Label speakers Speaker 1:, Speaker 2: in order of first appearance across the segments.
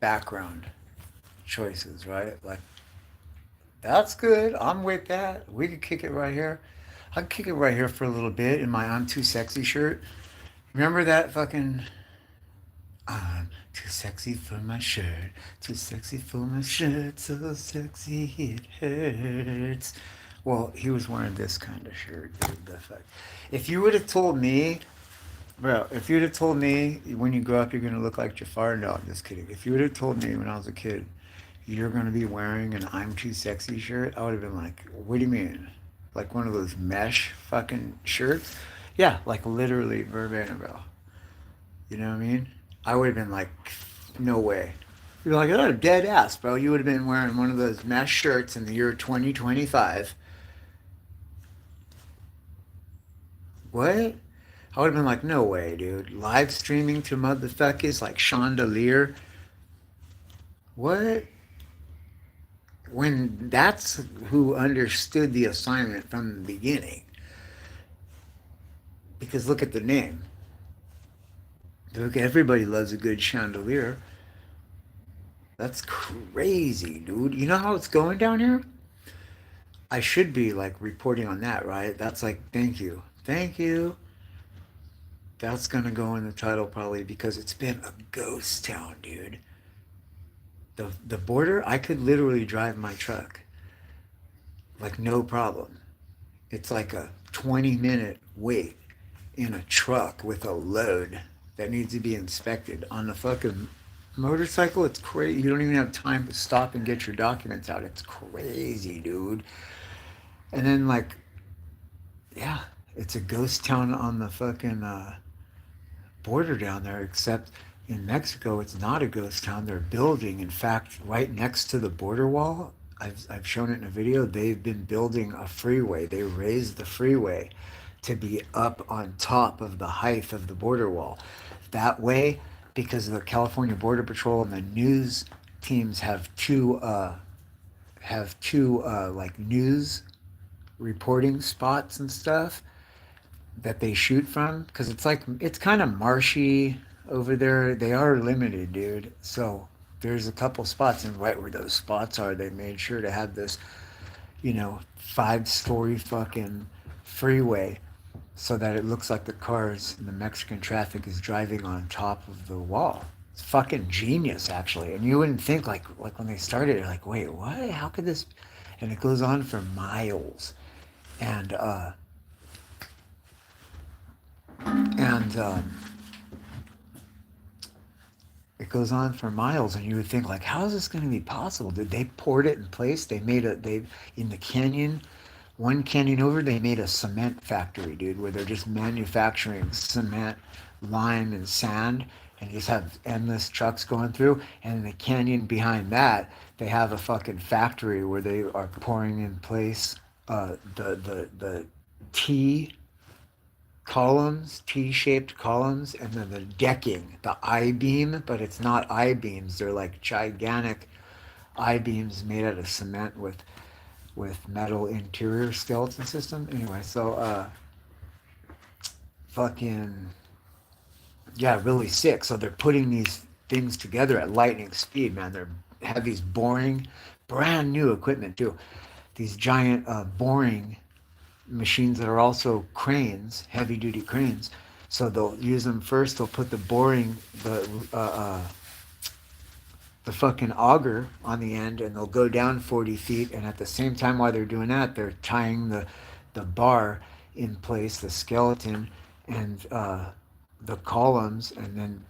Speaker 1: background choices, right? Like, that's good. I'm with that. We could kick it right here. I could kick it right here for a little bit in my I'm Too Sexy shirt. Remember that fucking I'm too sexy for my shirt, too sexy for my shirt, so sexy it hurts. Well, he was wearing this kind of shirt, dude. The fuck. If you would have told me, bro, if you would have told me when you grow up you're gonna look like Jafar, no, I'm just kidding. If you would have told me when I was a kid you're gonna be wearing an I'm too sexy shirt, I would have been like, what do you mean? Like one of those mesh fucking shirts? Yeah, like literally verbatim, bro. You know what I mean? I would have been like, no way. You're like, oh, dead ass, bro. You would have been wearing one of those mesh shirts in the year 2025. What? I would have been like, no way, dude. Live streaming to motherfuckers like Chandelier. What? When that's who understood the assignment from the beginning. Because look at the name. Look, everybody loves a good chandelier. That's crazy, dude. You know how it's going down here? I should be like reporting on that, right? That's like, thank you. Thank you. That's gonna go in the title probably because it's been a ghost town, dude. The border, I could literally drive my truck. Like no problem. It's like a 20-minute wait in a truck with a load that needs to be inspected on the fucking motorcycle. It's crazy. You don't even have time to stop and get your documents out. It's crazy, dude. And then like, yeah, it's a ghost town on the fucking border down there, except in Mexico, it's not a ghost town. They're building, in fact, right next to the border wall. I've shown it in a video. They've been building a freeway. They raised the freeway to be up on top of the height of the border wall. That way, because the California Border Patrol and the news teams have two like news reporting spots and stuff that they shoot from because it's like it's kind of marshy over there. They are limited, dude. So there's a couple spots, and right where those spots are, they made sure to have this, 5-story fucking freeway so that it looks like the cars and the Mexican traffic is driving on top of the wall. It's fucking genius, actually. And you wouldn't think like when they started, you're like, wait, what? How could this? And it goes on for miles, and and it goes on for miles, and you would think like, how is this going to be possible? Did they poured it in place? They in the canyon, one canyon over, they made a cement factory, dude, where they're just manufacturing cement, lime, and sand, and you just have endless trucks going through. And in the canyon behind that, they have a fucking factory where they are pouring in place the T columns, T-shaped columns, and then the decking, the I-beam, but it's not I-beams. They're like gigantic I-beams made out of cement with metal interior skeleton system. Anyway, so fucking yeah, really sick. So they're putting these things together at lightning speed, man. They're have these boring, brand new equipment too. These giant boring machines that are also cranes, heavy duty cranes. So they'll use them first. They'll put the fucking auger on the end, and they'll go down 40 feet. And at the same time, while they're doing that, they're tying the bar in place, the skeleton, and the columns, and then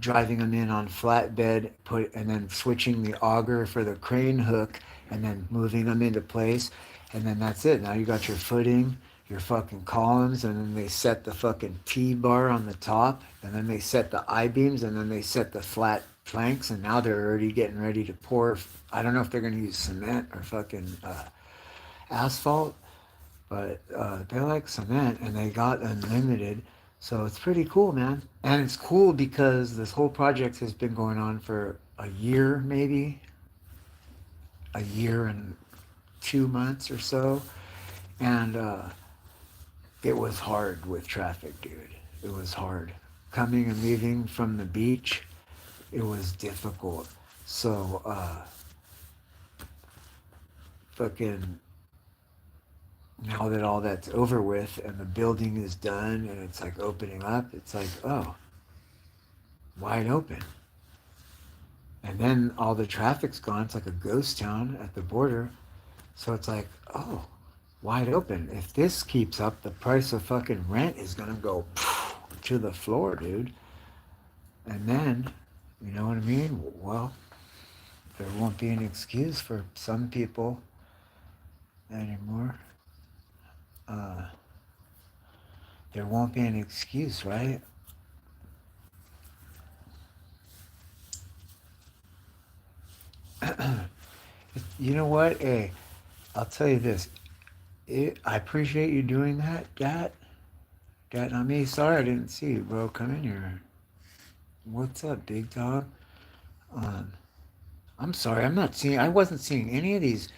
Speaker 1: driving them in on flatbed, and then switching the auger for the crane hook, and then moving them into place, and then that's it. Now you got your footing, your fucking columns, and then they set the fucking T bar on the top, and then they set the I beams, and then they set the flat planks, and now they're already getting ready to pour. I don't know if they're gonna use cement or fucking asphalt, but they like cement, and they got unlimited. So it's pretty cool, man. And it's cool because this whole project has been going on for a year, maybe a year and 2 months or so. And it was hard with traffic, dude. It was hard. Coming and leaving from the beach, it was difficult. So, fucking now that all that's over with and the building is done and it's like opening up, it's like, oh, wide open. And then all the traffic's gone. It's like a ghost town at the border. So it's like, oh, wide open. If this keeps up, the price of fucking rent is gonna go to the floor, dude. And then, you know what I mean? Well, there won't be an excuse for some people anymore. Uh, there won't be an excuse, right? You know what? Hey, I'll tell you this. I appreciate you doing that, Dat. Dat, not me. Sorry I didn't see you, bro. Come in here. What's up, big dog? Um, I'm sorry. I wasn't seeing any of these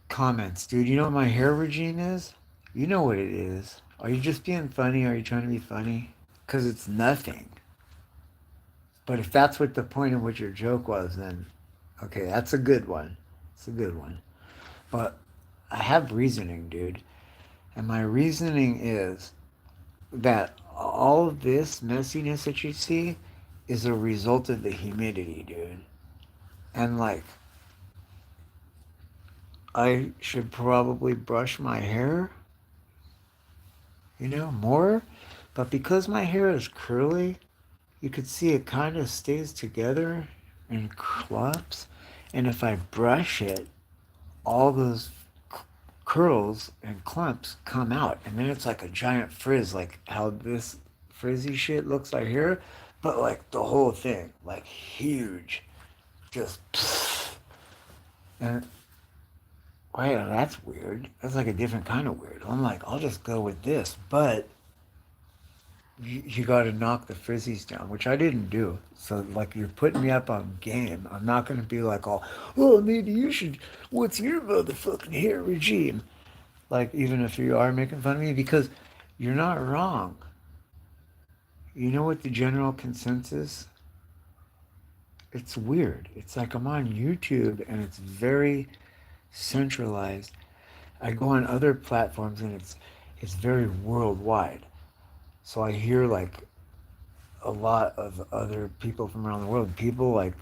Speaker 1: comments, dude. You know what my hair regime is? You know what it is. Are you just being funny? Are you trying to be funny? Because it's nothing. But if that's what the point of what your joke was, then okay, that's a good one. It's a good one. But I have reasoning, dude. And my reasoning is that all of this messiness that you see is a result of the humidity, dude. And like, I should probably brush my hair, more. But because my hair is curly, you could see it kind of stays together and clumps. And if I brush it, all those curls and clumps come out. And then it's like a giant frizz, like how this frizzy shit looks like here. But like the whole thing, like huge. Just. And wow, that's weird. That's like a different kind of weird. I'm like, I'll just go with this. But you got to knock the frizzies down, which I didn't do. So, like, you're putting me up on game. I'm not going to be like, oh, maybe you should, what's your motherfucking hair regime? Like, even if you are making fun of me, because you're not wrong. You know what the general consensus? It's weird. It's like I'm on YouTube and it's very centralized. I go on other platforms and it's very worldwide. So I hear like a lot of other people from around the world. People like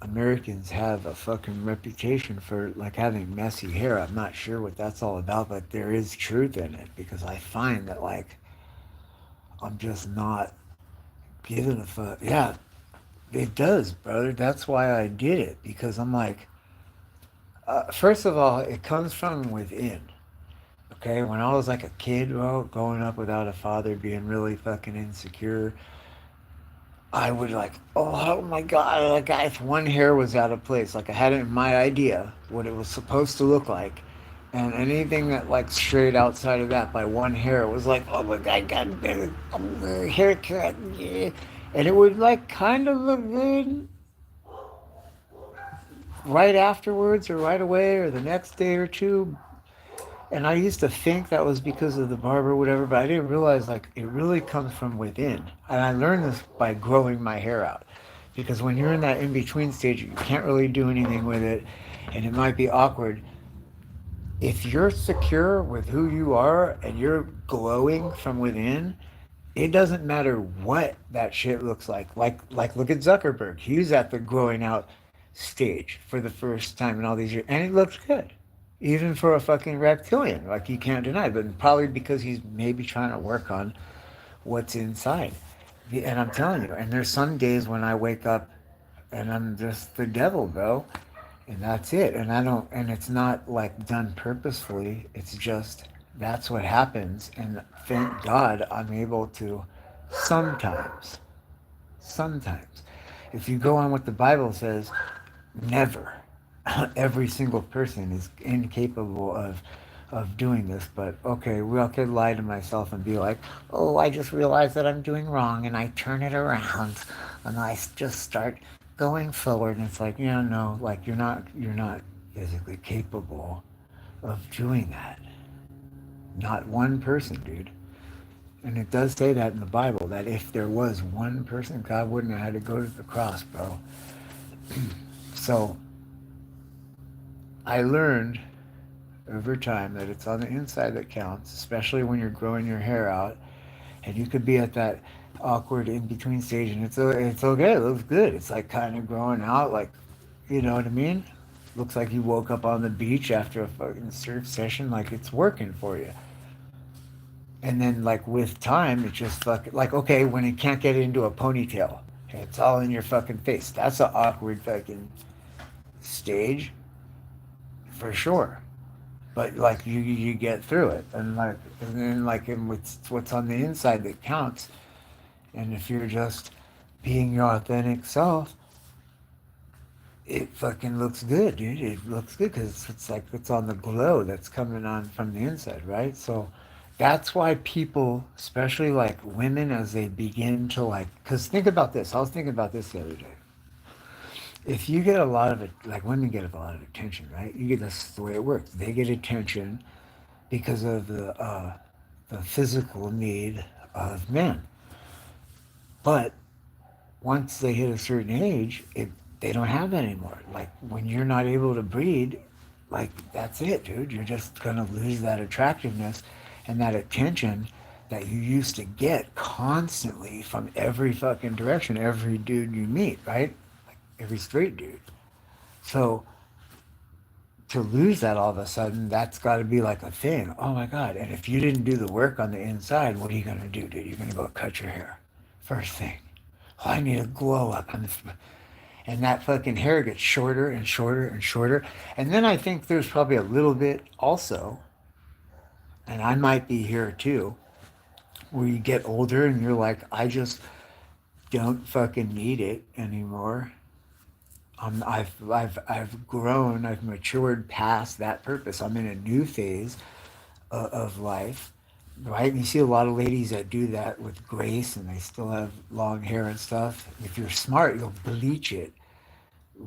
Speaker 1: Americans have a fucking reputation for like having messy hair. I'm not sure what that's all about, but there is truth in it because I find that like I'm just not giving a fuck. Yeah, it does, brother. That's why I did it because I'm like, first of all, it comes from within. Okay, when I was like a kid, bro, growing up without a father, being really fucking insecure, I would like, oh my god, like if one hair was out of place, like I had it in my idea what it was supposed to look like, and anything that like strayed outside of that by one hair, it was like, oh my god, got a haircut, yeah. And it would like kind of look good right afterwards or right away or the next day or two. And I used to think that was because of the barber or whatever, but I didn't realize like it really comes from within. And I learned this by growing my hair out. Because when you're in that in between stage, you can't really do anything with it, and it might be awkward. If you're secure with who you are and you're glowing from within, it doesn't matter what that shit looks like. Like look at Zuckerberg. He's at the growing out stage for the first time in all these years, and it looks good. Even for a fucking reptilian, like you can't deny, but probably because he's maybe trying to work on what's inside. And I'm telling you, and there's some days when I wake up and I'm just the devil, bro. And that's it. And I don't, and it's not like done purposefully. It's just that's what happens. And thank God I'm able to sometimes, sometimes, if you go on what the Bible says, never. Every single person is incapable of doing this. But okay, well, I could lie to myself and be like, oh, I just realized that I'm doing wrong, and I turn it around, and I just start going forward. And it's like, yeah, no, like you're not physically capable of doing that. Not one person, dude. And it does say that in the Bible that if there was one person, God wouldn't have had to go to the cross, bro. So I learned over time that it's on the inside that counts, especially when you're growing your hair out, and you could be at that awkward in between stage, and it's okay, it looks good. It's like kind of growing out, like, you know what I mean? Looks like you woke up on the beach after a fucking surf session, like it's working for you. And then like with time, it just fucking like okay, when it can't get into a ponytail, it's all in your fucking face. That's an awkward fucking stage for sure. But like you get through it, and then like in what's on the inside that counts. And if you're just being your authentic self, it fucking looks good, dude. It looks good because it's like it's on the glow that's coming on from the inside, right? So that's why people, especially like women, as they begin to like, because think about this. I was thinking about this the other day. If you get a lot of it, like women get a lot of attention, right? You get that's the way it works. They get attention because of the physical need of men. But once they hit a certain age, they don't have that anymore. Like when you're not able to breed, like that's it, dude. You're just gonna lose that attractiveness and that attention that you used to get constantly from every fucking direction, every dude you meet, right? Like every straight dude. So to lose that all of a sudden, that's got to be like a thing. Oh my God. And if you didn't do the work on the inside, what are you going to do, dude? You're going to go cut your hair. First thing. Oh, I need a glow up. And that fucking hair gets shorter and shorter and shorter. And then I think there's probably a little bit also, and I might be here too, where you get older and you're like, I just don't fucking need it anymore. I've grown, I've matured past that purpose. I'm in a new phase of life, right? And you see a lot of ladies that do that with grace and they still have long hair and stuff. If you're smart, you'll bleach it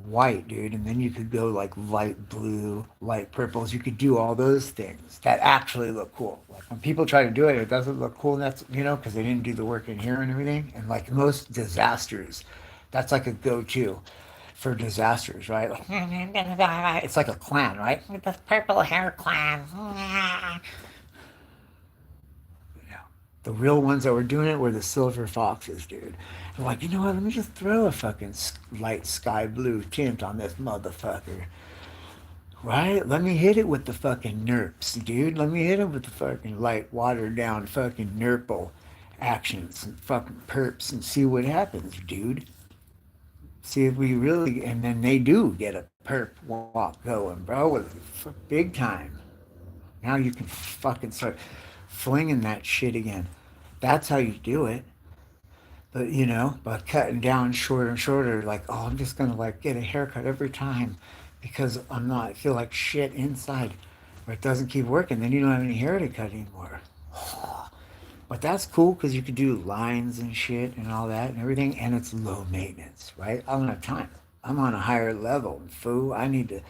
Speaker 1: white, dude, and then you could go like light blue, light purples. You could do all those things that actually look cool. Like when people try to do it, it doesn't look cool. And that's because they didn't do the work in here and everything. And like most disasters, that's like a go-to for disasters, right? Like, it's like a clan, right? The purple hair clan. Yeah. The real ones that were doing it were the silver foxes, dude. I'm like, you know what? Let me just throw a fucking light sky blue tint on this motherfucker. Right? Let me hit it with the fucking nerps, dude. Let me hit it with the fucking light, watered down fucking nerple actions and fucking perps and see what happens, dude. See if we really, and then they do get a perp walk going, bro, big time. Now you can fucking start flinging that shit again. That's how you do it. But by cutting down shorter and shorter, like, oh, I'm just gonna like get a haircut every time because I feel like shit inside, or it doesn't keep working. Then you don't have any hair to cut anymore. But that's cool because you could do lines and shit and all that and everything, and it's low maintenance, right? I don't have time. I'm on a higher level, foo. I need to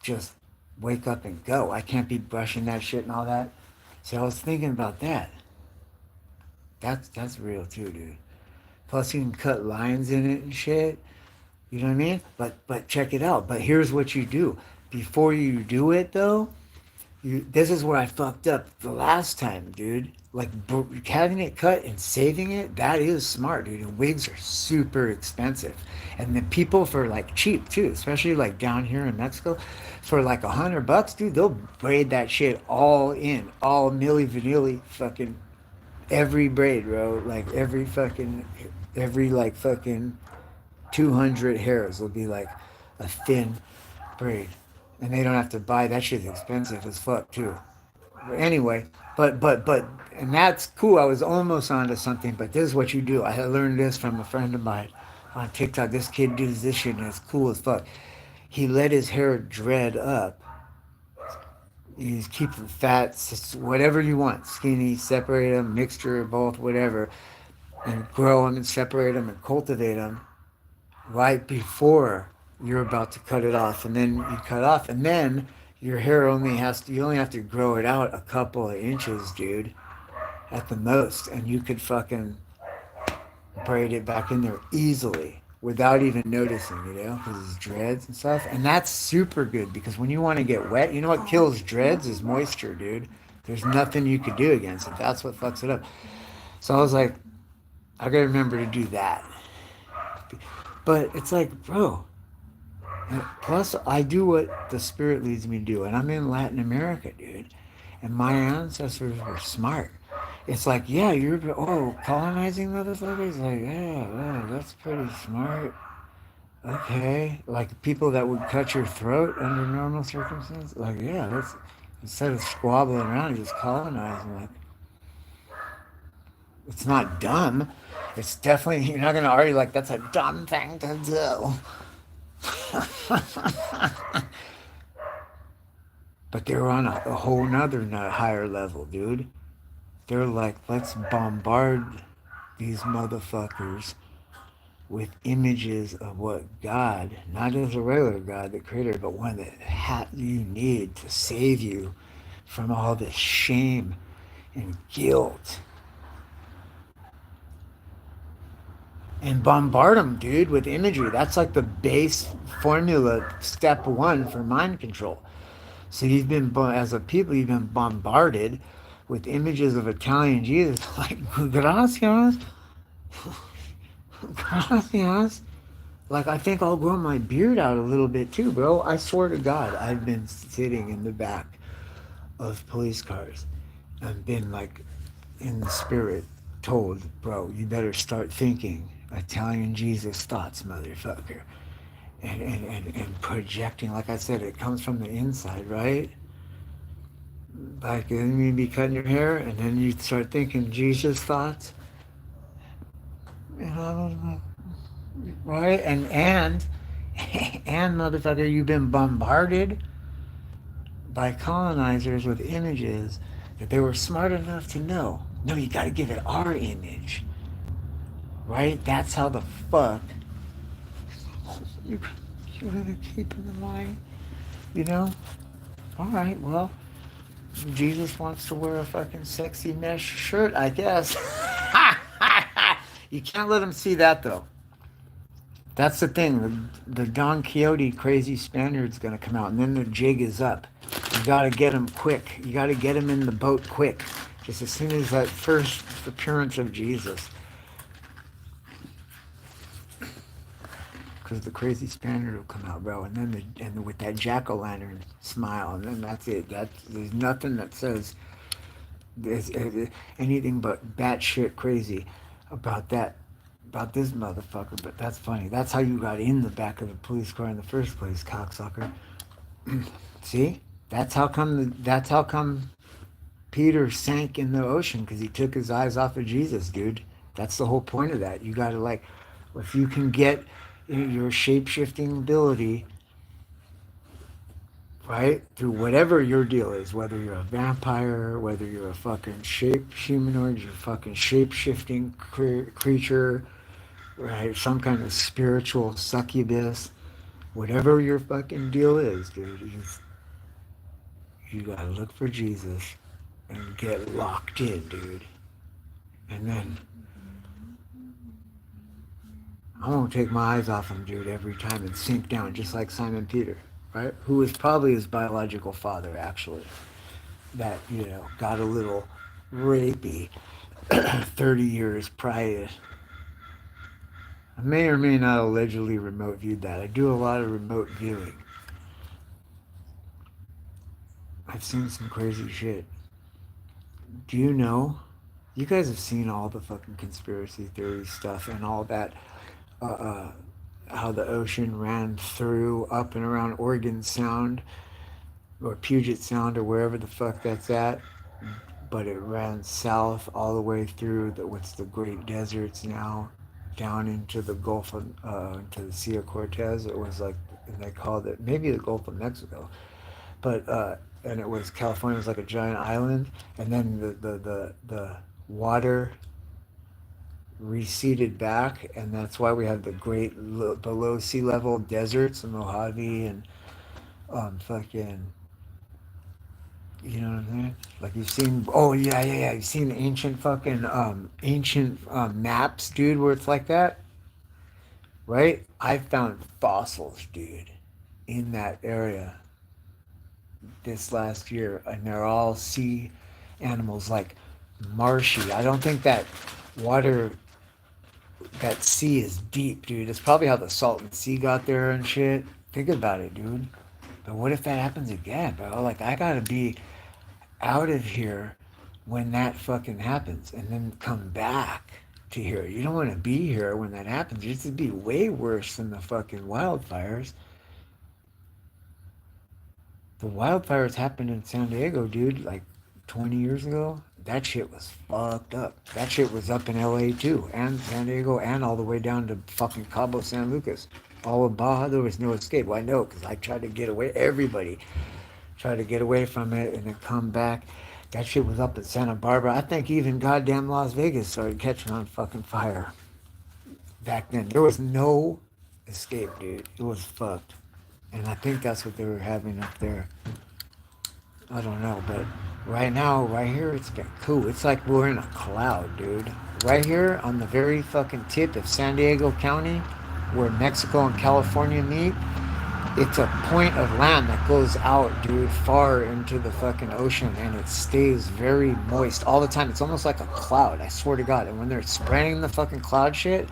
Speaker 1: just wake up and go. I can't be brushing that shit and all that. So I was thinking about that. That's real too, dude. Plus you can cut lines in it and shit. You know what I mean? But check it out. But here's what you do. Before you do it though, this is where I fucked up the last time, dude. Like having it cut and saving it, that is smart, dude. And wigs are super expensive, and the people for like cheap too, especially like down here in Mexico, for like $100, dude, they'll braid that shit all in, all milli vanilli, fucking every braid, bro. Like every like fucking 200 hairs will be like a thin braid, and they don't have to buy that shit's expensive as fuck too. But anyway, but and that's cool. I was almost onto something, but this is what you do. I learned this from a friend of mine on TikTok. This kid does this shit and it's cool as fuck. He let his hair dread up. He's keeping fats, whatever you want, skinny, separate them, mixture of both, whatever, and grow them and separate them and cultivate them right before you're about to cut it off, and then you cut off, and then your hair you only have to grow it out a couple of inches, dude, at the most, and you could fucking braid it back in there easily without even noticing, because it's dreads and stuff. And that's super good because when you want to get wet, you know what kills dreads is moisture, dude. There's nothing you could do against it. That's what fucks it up. So I was like, I gotta remember to do that. But it's like, bro, plus I do what the spirit leads me to do. And I'm in Latin America, dude. And my ancestors were smart. It's like, yeah, you're, colonizing motherfuckers? Like, yeah, wow, that's pretty smart. Okay, like people that would cut your throat under normal circumstances. Like, yeah, that's instead of squabbling around, just colonizing. Like, it's not dumb. It's definitely you're not gonna argue like that's a dumb thing to do. But they're on a whole nother higher level, dude. They're like, let's bombard these motherfuckers with images of what God, not just a regular God, the creator, but one that you need to save you from all this shame and guilt. And bombard them, dude, with imagery. That's like the base formula, step one for mind control. So you've been, as a people, you've been bombarded with images of Italian Jesus, like, gracias, gracias. Like, I think I'll grow my beard out a little bit too, bro. I swear to God, I've been sitting in the back of police cars and been like in the spirit told, bro, you better start thinking Italian Jesus thoughts, motherfucker. And projecting, like I said, it comes from the inside, right? Like, then you be cutting your hair and then you start thinking Jesus thoughts, you know, right? And motherfucker, you've been bombarded by colonizers with images that they were smart enough to know. No, you got to give it our image, right? That's how the fuck you you're gonna keep in mind, you know? All right, well, Jesus wants to wear a fucking sexy mesh shirt, I guess. You can't let him see that though. That's the thing. The Don Quixote crazy Spaniard's gonna come out, and then the jig is up. You gotta get him quick. You gotta get him in the boat quick. Just as soon as that first appearance of Jesus, because the crazy Spaniard will come out, bro, and then and with that jack o' lantern smile, and then that's it. There's nothing that says there's anything but batshit crazy about that about this motherfucker. But that's funny. That's how you got in the back of the police car in the first place, cocksucker. See, That's how come Peter sank in the ocean because he took his eyes off of Jesus, dude. That's the whole point of that. You gotta like, if you can get your shape shifting ability right? Through whatever your deal is, whether you're a vampire, whether you're a fucking shape humanoid, you're a fucking shape shifting creature, right? Some kind of spiritual succubus, whatever your fucking deal is, dude, you gotta look for Jesus and get locked in, dude. And then I won't take my eyes off him, dude, every time and sink down, just like Simon Peter, right? Who is probably his biological father, actually. That, got a little rapey 30 years prior. I may or may not allegedly remote viewed that. I do a lot of remote viewing. I've seen some crazy shit. Do you know? You guys have seen all the fucking conspiracy theory stuff and all that. Uh, uh, how the ocean ran through, up and around Oregon Sound or Puget Sound or wherever the fuck that's at. But it ran south all the way through what's the Great Deserts now, down into the Gulf of, into the Sea of Cortez. It was like, and they called it maybe the Gulf of Mexico, but and it was California was like a giant island, and then the water receded back, and that's why we have the great below sea level deserts in Mojave and fucking, you know what I'm saying? Like you've seen, oh yeah. You've seen ancient fucking ancient maps, dude, where it's like that. right? I found fossils, dude, in that area this last year, and they're all sea animals, like marshy. I don't think that water, that sea is deep, dude. It's probably how the Salton Sea got there and shit. Think about it, dude. But what if that happens again, bro? Like, I gotta be out of here when that fucking happens and then come back to here. You don't want to be here when that happens. It's to be way worse than the fucking wildfires. The wildfires happened in San Diego, dude, like 20 years ago. That shit was fucked up. That shit was up in LA too, and San Diego, and all the way down to fucking Cabo San Lucas. All of Baja, there was no escape. Well, I know, because I tried to get away. Everybody tried to get away from it and then come back. That shit was up in Santa Barbara. I think even goddamn Las Vegas started catching on fucking fire back then. There was no escape, dude. It was fucked. And I think that's what they were having up there. I don't know, but right now, right here, it's been cool. It's like we're in a cloud, dude. Right here on the very fucking tip of San Diego County, where Mexico and California meet, it's a point of land that goes out, dude, far into the fucking ocean, and it stays very moist all the time. It's almost like a cloud, I swear to God. And when they're spraying the fucking cloud shit,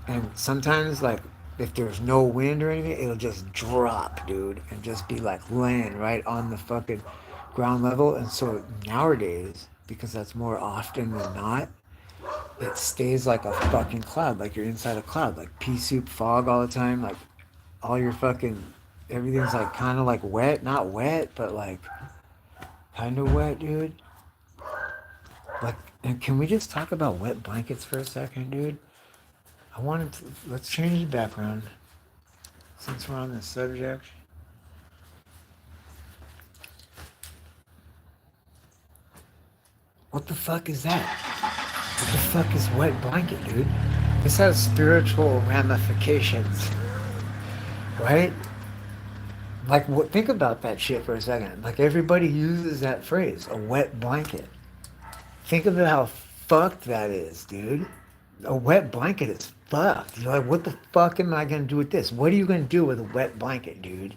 Speaker 1: and sometimes, like, if there's no wind or anything, it'll just drop, dude, and just be like laying right on the fucking ground level. And so nowadays, because that's more often than not, it stays like a fucking cloud, like you're inside a cloud, like pea soup fog all the time, like all your fucking everything's like kind of like wet, not wet, but like kind of wet, dude. Like, and can we just talk about wet blankets for a second, dude? I wanted to let's change the background since we're on this subject. What the fuck is that? What the fuck is wet blanket, dude? This has spiritual ramifications, right? Like, what? Think about that shit for a second. Like, everybody uses that phrase, a wet blanket. Think about how fucked that is, dude. A wet blanket is fucked. You're like, what the fuck am I gonna do with this? What are you gonna do with a wet blanket, dude?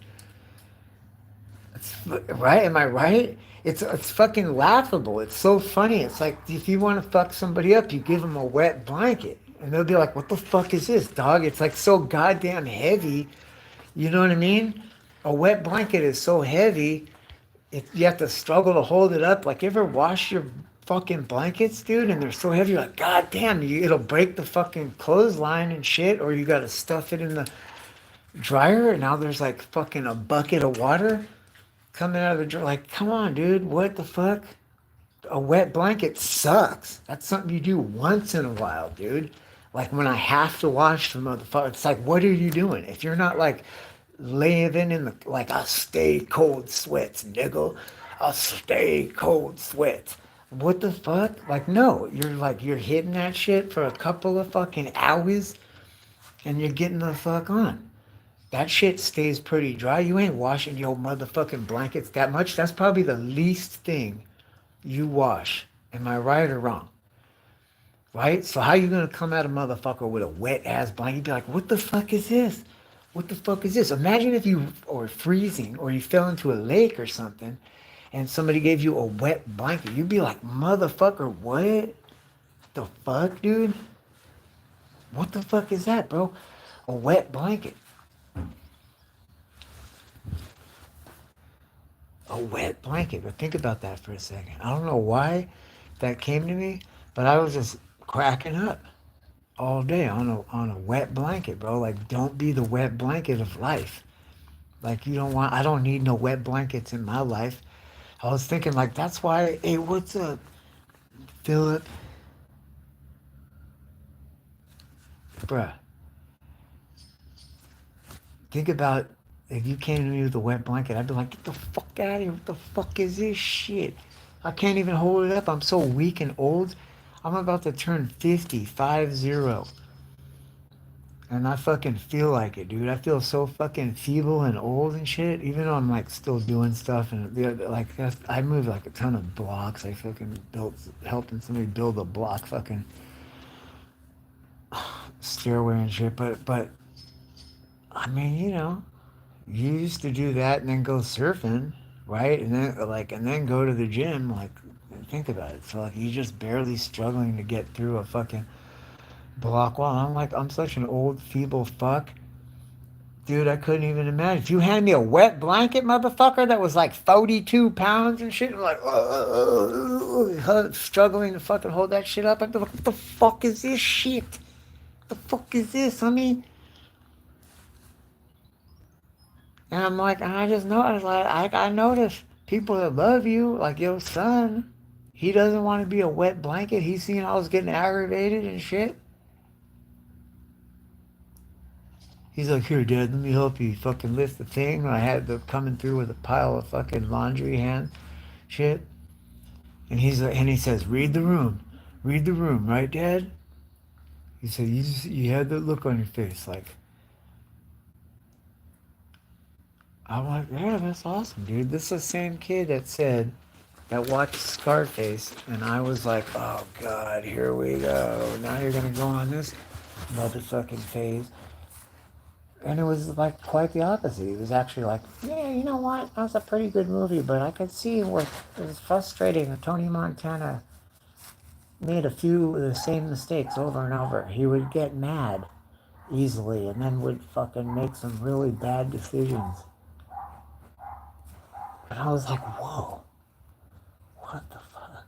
Speaker 1: It's, right? Am I right? It's fucking laughable. It's so funny. It's like if you want to fuck somebody up, you give them a wet blanket, and they'll be like, "What the fuck is this, dog?" It's like so goddamn heavy. You know what I mean? A wet blanket is so heavy, you have to struggle to hold it up. Like, you ever wash your fucking blankets, dude, and they're so heavy, you're like, God damn, it'll break the fucking clothesline and shit, or you gotta stuff it in the dryer, and now there's like fucking a bucket of water coming out of the dryer. Like, come on, dude, what the fuck? A wet blanket sucks. That's something you do once in a while, dude. Like when I have to wash the motherfucker, it's like, what are you doing? If you're not like living in the like I'll stay cold sweats, nigga. I'll stay cold sweats. What the fuck? Like, no, you're hitting that shit for a couple of fucking hours and you're getting the fuck on. That shit stays pretty dry. You ain't washing your motherfucking blankets that much. That's probably the least thing you wash. Am I right or wrong? Right? So how you gonna come at a motherfucker with a wet ass blanket? You'd be like, what the fuck is this? What the fuck is this? Imagine if you were freezing or you fell into a lake or something and somebody gave you a wet blanket. You'd be like, motherfucker, what the fuck, dude? What the fuck is that, bro? A wet blanket. A wet blanket. But think about that for a second. I don't know why that came to me, but I was just cracking up all day on a wet blanket, bro. Like, don't be the wet blanket of life. Like, you don't want. I don't need no wet blankets in my life. I was thinking like that's why. Hey, what's up, Philip? Bruh, think about if you came to me with a wet blanket. I'd be like, get the fuck out of here. What the fuck is this shit? I can't even hold it up. I'm so weak and old. I'm about to turn 50, 50. And I fucking feel like it, dude. I feel so fucking feeble and old and shit. Even though I'm like still doing stuff and like I moved like a ton of blocks. I fucking built helping somebody build a block fucking stairway and shit. But I mean, you used to do that and then go surfing, right? And then go to the gym. Like, think about it. So like, you just barely struggling to get through a fucking block wall. I'm like, I'm such an old feeble fuck. Dude, I couldn't even imagine. If you hand me a wet blanket, motherfucker, that was like 42 pounds and shit, I'm like, struggling to fucking hold that shit up. I'd be like, what the fuck is this shit? The fuck is this? I mean, and I'm like, and I just noticed, like, I noticed people that love you, like your son, he doesn't want to be a wet blanket. He's seen I was getting aggravated and shit. He's like, here, Dad, let me help you fucking lift the thing. I had the coming through with a pile of fucking laundry hand shit. And he's like, and he says, read the room, right, Dad? He said, you had that look on your face, like, I'm like, yeah, that's awesome, dude. This is the same kid that watched Scarface, and I was like, oh God, here we go. Now you're gonna go on this motherfucking phase. And it was like quite the opposite. He was actually like, yeah, you know what? That was a pretty good movie, but I could see where it was frustrating. Tony Montana made a few of the same mistakes over and over. He would get mad easily and then would fucking make some really bad decisions. And I was like, whoa, what the fuck?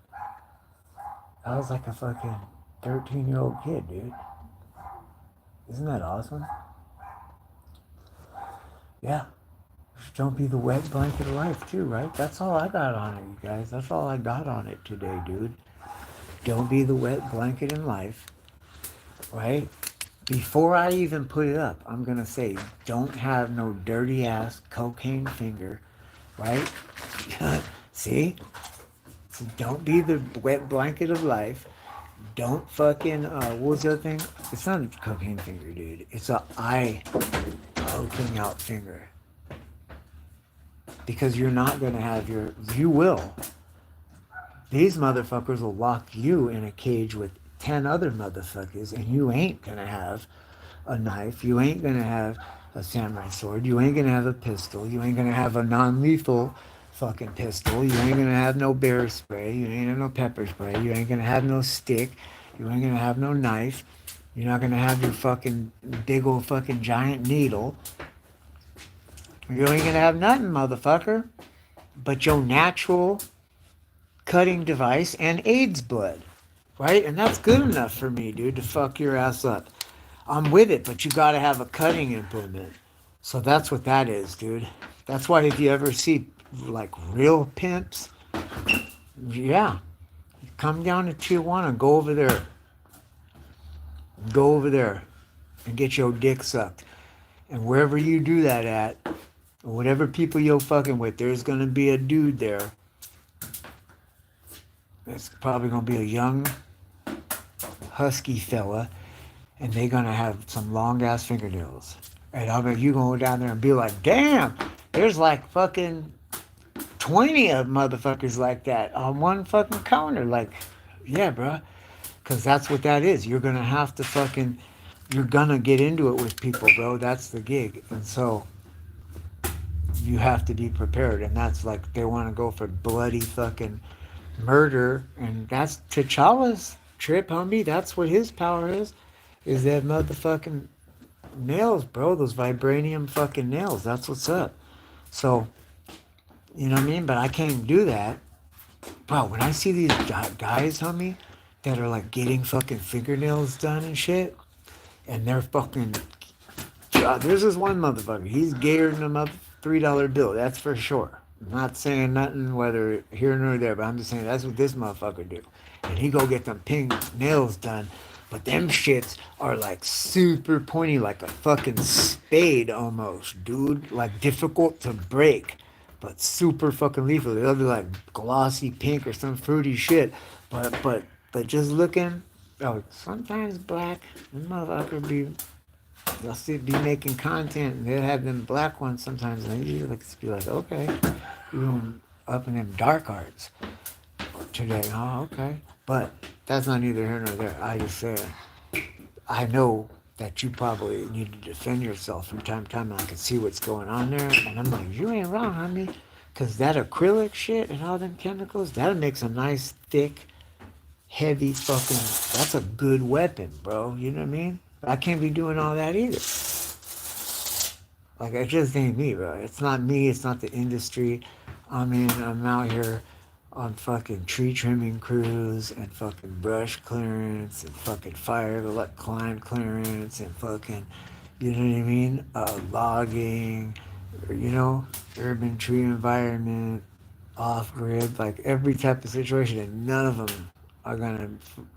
Speaker 1: I was like a fucking 13-year-old kid, dude. Isn't that awesome? Yeah. Just don't be the wet blanket of life, too, right? That's all I got on it, you guys. That's all I got on it today, dude. Don't be the wet blanket in life, right? Before I even put it up, I'm going to say, don't have no dirty ass cocaine finger, right? See? So don't be the wet blanket of life. Don't fucking, what was the other thing? It's not a cocaine finger, dude. It's a eye poking out finger. Because you're not going to have you will. These motherfuckers will lock you in a cage with 10 other motherfuckers, and you ain't going to have a knife. You ain't going to have a samurai sword. You ain't going to have a pistol. You ain't going to have a non-lethal fucking pistol. You ain't going to have no bear spray. You ain't have no pepper spray. You ain't going to have no stick. You ain't going to have no knife. You're not going to have your fucking big old fucking giant needle. You ain't going to have nothing, motherfucker, but your natural cutting device and AIDS blood, right? And that's good enough for me, dude, to fuck your ass up. I'm with it, but you gotta have a cutting implement. So that's what that is, dude. That's why if you ever see like real pimps, yeah, come down to Tijuana and go over there and get your dick sucked. And wherever you do that at, or whatever people you're fucking with, there's gonna be a dude there. It's probably gonna be a young husky fella, and they're gonna have some long ass fingernails. And I mean, you gonna go down there and be like, damn, there's like fucking 20 of motherfuckers like that on one fucking counter. Like, yeah, bro, because that's what that is. You're gonna get into it with people, bro. That's the gig, and so you have to be prepared. And that's like they want to go for bloody fucking murder, and that's T'Challa's trip, homie. That's what his power is that motherfucking nails, bro. Those vibranium fucking nails. That's what's up. So, you know what I mean? But I can't do that. Bro, when I see these guys, homie, that are like getting fucking fingernails done and shit, and they're fucking. There's this one motherfucker. He's gayer than a $3 bill. That's for sure. I'm not saying nothing whether here nor there, but I'm just saying that's what this motherfucker do. And he go get them pink nails done. But them shits are like super pointy, like a fucking spade almost, dude. Like difficult to break, but super fucking lethal. They'll be like glossy pink or some fruity shit. But just looking, oh, sometimes black, them motherfucker they'll see be making content and they'll have them black ones sometimes and they like be like, okay, you're going up in them dark arts today. Oh, okay. But that's not neither here nor there. I just said I know that you probably need to defend yourself from time to time. And I can see what's going on there, and I'm like, you ain't wrong, homie, because that acrylic shit and all them chemicals, that makes a nice thick, heavy fucking. That's a good weapon, bro. You know what I mean? But I can't be doing all that either. Like it just ain't me, bro. It's not me. It's not the industry. I mean, I'm out here on fucking tree trimming crews and fucking brush clearance and fucking fire climb clearance and fucking, you know what I mean? Logging, or, urban tree environment, off grid, like every type of situation, and none of them are gonna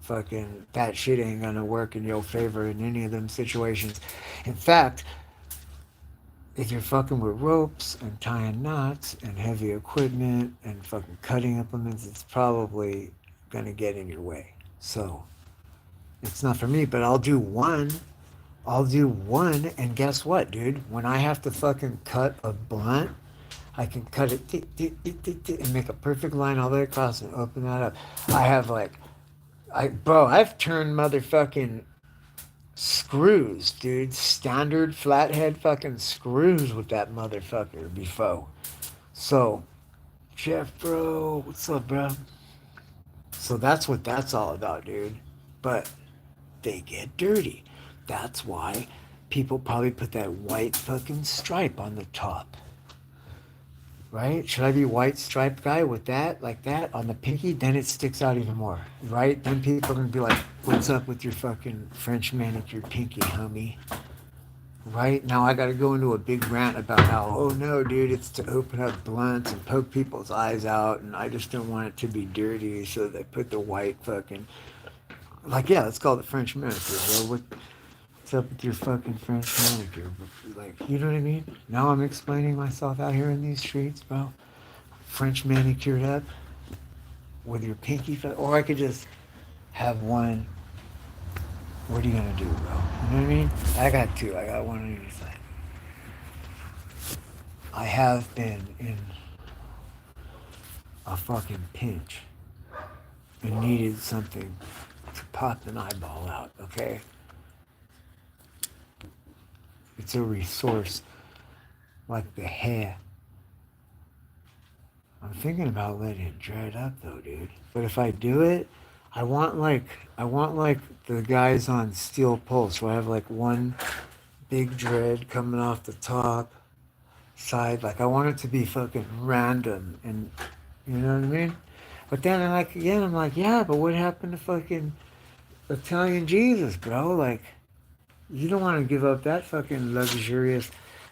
Speaker 1: fucking that shit ain't gonna work in your favor in any of them situations. In fact, if you're fucking with ropes and tying knots and heavy equipment and fucking cutting implements, it's probably gonna get in your way. So it's not for me, but I'll do one. I'll do one, and guess what, dude? When I have to fucking cut a blunt, I can cut it and make a perfect line all the way across and open that up. I have like, I've turned motherfucking screws, dude. Standard flathead fucking screws with that motherfucker before. So, Jeff, bro, what's up, bro? So that's what that's all about, dude. But they get dirty. That's why people probably put that white fucking stripe on the top. Right? Should I be white striped guy with that, like that, on the pinky? Then it sticks out even more. Right? Then people are gonna be like, what's up with your fucking French manicured pinky, homie? Right now, I got to go into a big rant about how, oh no, dude, it's to open up blunts and poke people's eyes out, and I just don't want it to be dirty, so they put the white fucking, like, yeah, let's call it French manicure, bro. What's up with your fucking French manicure? Like, you know what I mean? Now I'm explaining myself out here in these streets, bro. French manicured up with your pinky, or I could just have one. What are you gonna do, bro? You know what I mean? I got two. I got one on each side. I have been in a fucking pinch and needed something to pop an eyeball out, okay? It's a resource like the hair. I'm thinking about letting it dread up though, dude. But if I do it, I want like the guys on Steel Pulse where I have like one big dread coming off the top side. Like I want it to be fucking random and you know what I mean? But then I'm like, yeah, but what happened to fucking Italian Jesus, bro? Like, you don't want to give up that fucking luxurious.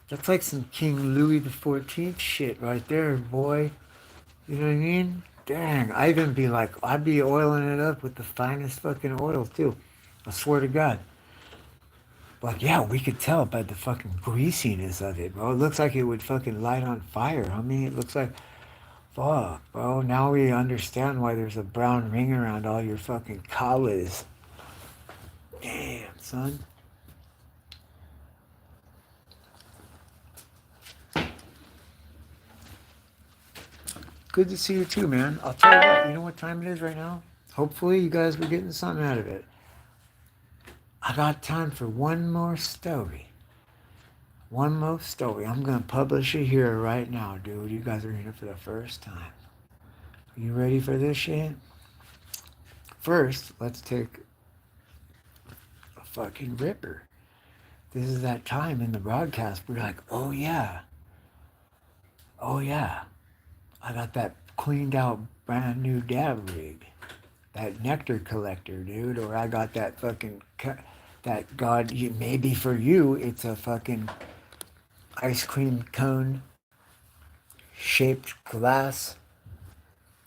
Speaker 1: That's like some King Louis the 14th shit right there, boy. You know what I mean? Dang, I'd be oiling it up with the finest fucking oil too. I swear to God. Like, yeah, we could tell by the fucking greasiness of it, bro. It looks like it would fucking light on fire. I mean, it looks like, fuck, bro. Now we understand why there's a brown ring around all your fucking collars. Damn, son. Good to see you too, man. I'll tell you what, you know what time it is right now? Hopefully you guys were getting something out of it. I got time for one more story. One more story. I'm gonna publish it here right now, dude. You guys are hearing it for the first time. Are you ready for this shit? First, let's take a fucking ripper. This is that time in the broadcast where you're like, oh yeah, I got that cleaned out brand new dab rig. That nectar collector, dude. Or I got that fucking, that God, maybe for you, it's a fucking ice cream cone shaped glass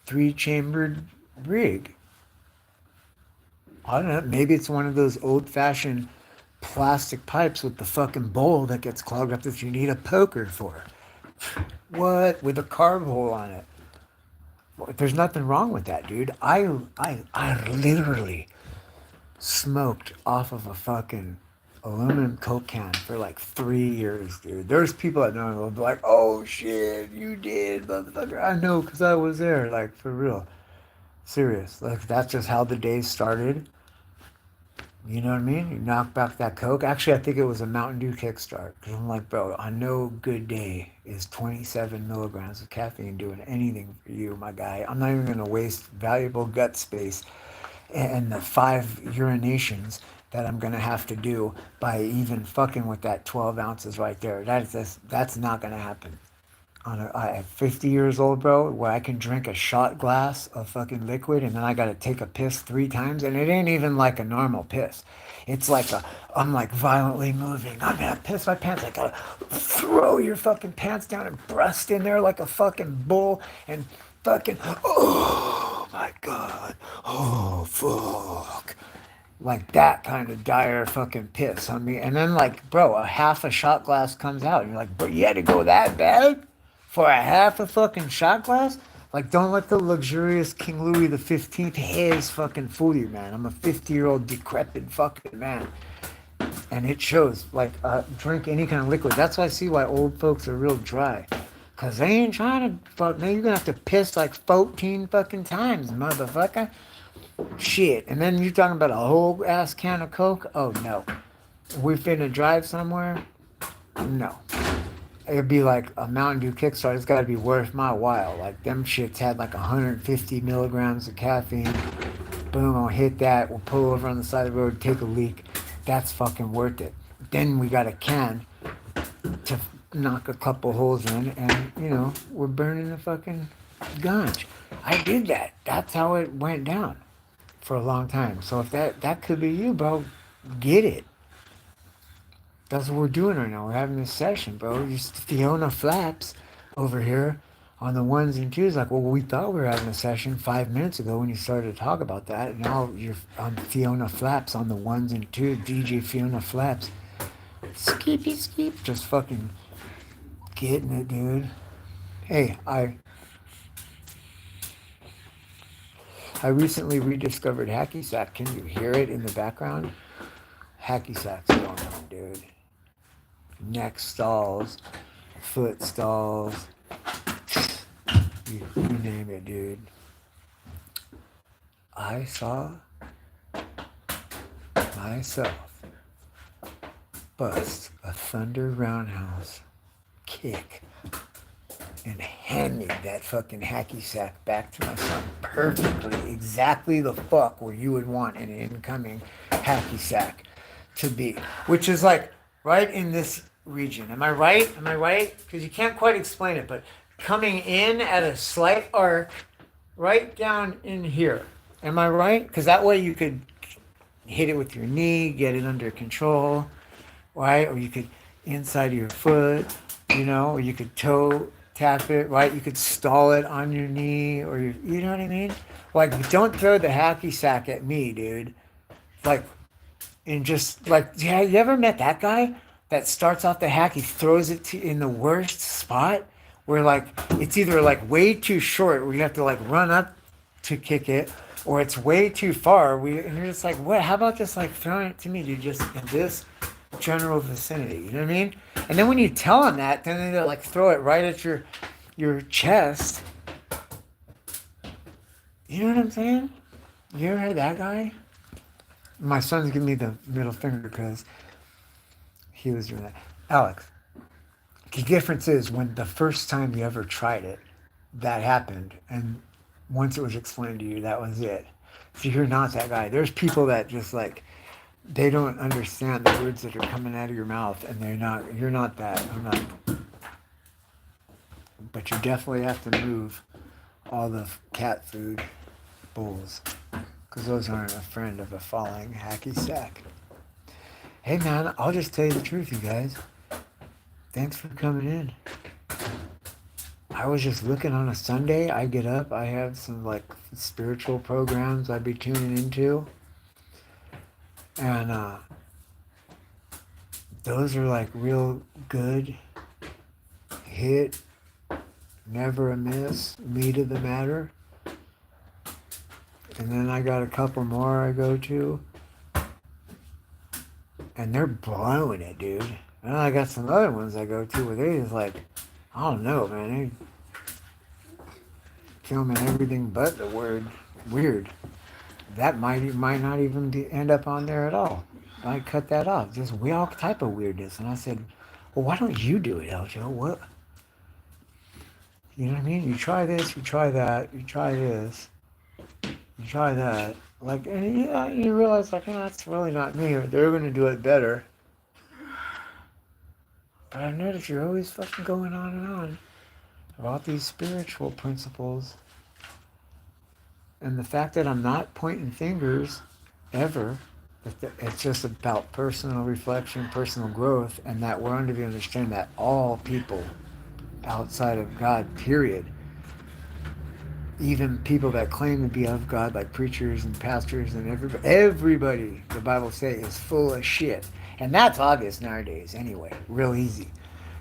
Speaker 1: 3-chambered rig. I don't know. Maybe it's one of those old fashioned plastic pipes with the fucking bowl that gets clogged up that you need a poker for. What? With a carb hole on it. Well, there's nothing wrong with that, dude. I literally smoked off of a fucking aluminum Coke can for like 3 years, dude. There's people that know will be like, oh shit, you did, motherfucker. I know, because I was there, like, for real. Serious. Like, that's just how the day started. You know what I mean? You knock back that Coke. Actually, I think it was a Mountain Dew Kickstart. Because I'm like, bro, on no good day is 27 milligrams of caffeine doing anything for you, my guy. I'm not even going to waste valuable gut space and the 5 urinations that I'm going to have to do by even fucking with that 12 ounces right there. That's not going to happen at 50 years old, bro, where I can drink a shot glass of fucking liquid and then I gotta take a piss 3 times, and it ain't even like a normal piss. It's like I'm like violently moving. I'm gonna piss my pants. I gotta throw your fucking pants down and burst in there like a fucking bull and fucking, oh my god, oh fuck. Like that kind of dire fucking piss on me. And then like, bro, a half a shot glass comes out. And you're like, bro, you had to go that bad for a half a fucking shot glass? Like, don't let the luxurious King Louis the 15th haze fucking fool you, man. I'm a 50-year-old decrepit fucking man. And it shows. Like, drink any kind of liquid. That's why I see why old folks are real dry. Cause they ain't trying to fuck. Now you're gonna have to piss like 14 fucking times, motherfucker. Shit. And then you're talking about a whole ass can of Coke? Oh no. We finna drive somewhere? No. It'd be like a Mountain Dew Kickstart. It's gotta be worth my while. Like them shits had like 150 milligrams of caffeine. Boom, I'll hit that. We'll pull over on the side of the road, take a leak. That's fucking worth it. Then we got a can to knock a couple holes in, and we're burning the fucking ganj. I did that. That's how it went down for a long time. So if that could be you, bro, get it. That's what we're doing right now. We're having this session, bro. Just Fiona Flaps over here on the ones and twos. Like, well, we thought we were having a session 5 minutes ago when you started to talk about that. And now you're on Fiona Flaps on the ones and twos. DJ Fiona Flaps. Skeepy skeep. Just fucking getting it, dude. Hey, I recently rediscovered hacky sack. Can you hear it in the background? Hacky sack's going on, dude. Neck stalls, foot stalls, you name it, dude. I saw myself bust a Thunder Roundhouse kick and hand me that fucking hacky sack back to my son perfectly, exactly the fuck where you would want an incoming hacky sack to be, which is like right in this region. Am I right? Am I right? Because you can't quite explain it, but coming in at a slight arc right down in here. Am I right? Because that way you could hit it with your knee, get it under control, right? Or you could inside of your foot, or you could toe tap it, right? You could stall it on your knee, or you know what I mean? Like, don't throw the hacky sack at me, dude. Like, and just like, yeah, you ever met that guy that starts off the hack? He throws it in the worst spot where like it's either like way too short where you have to like run up to kick it, or it's way too far. And you're just like, what? How about just like throwing it to me, dude? Just in this general vicinity. You know what I mean? And then when you tell them that, then they like throw it right at your chest. You know what I'm saying? You ever heard that guy? My son's giving me the middle finger because he was doing that. Alex, the difference is when the first time you ever tried it, that happened. And once it was explained to you, that was it. So you're not that guy. There's people that just like, they don't understand the words that are coming out of your mouth, and you're not that. I'm not. But you definitely have to move all the cat food bowls, because those aren't a friend of a falling hacky sack. Hey man, I'll just tell you the truth, you guys. Thanks for coming in. I was just looking on a Sunday. I get up, I have some like spiritual programs I'd be tuning into. And those are like real good hit, never a miss, meat of the matter. And then I got a couple more I go to. And they're blowing it, dude. And I got some other ones I go to where they just like, I don't know, man. They filming everything but the word weird. that might not even end up on there at all. I cut that off. Just we all type of weirdness. And I said, well, why don't you do it, Eljo? What? You know what I mean? You try this, you try that, you try this, you try that. Like, and you realize, like, oh, that's really not me. Or they're going to do it better. But I've noticed you're always fucking going on and on about these spiritual principles. And the fact that I'm not pointing fingers ever, it's just about personal reflection, personal growth, and that we're under the understanding that all people outside of God, period, even people that claim to be of God, like preachers and pastors and everybody, the Bible says, is full of shit. And that's obvious nowadays anyway, real easy.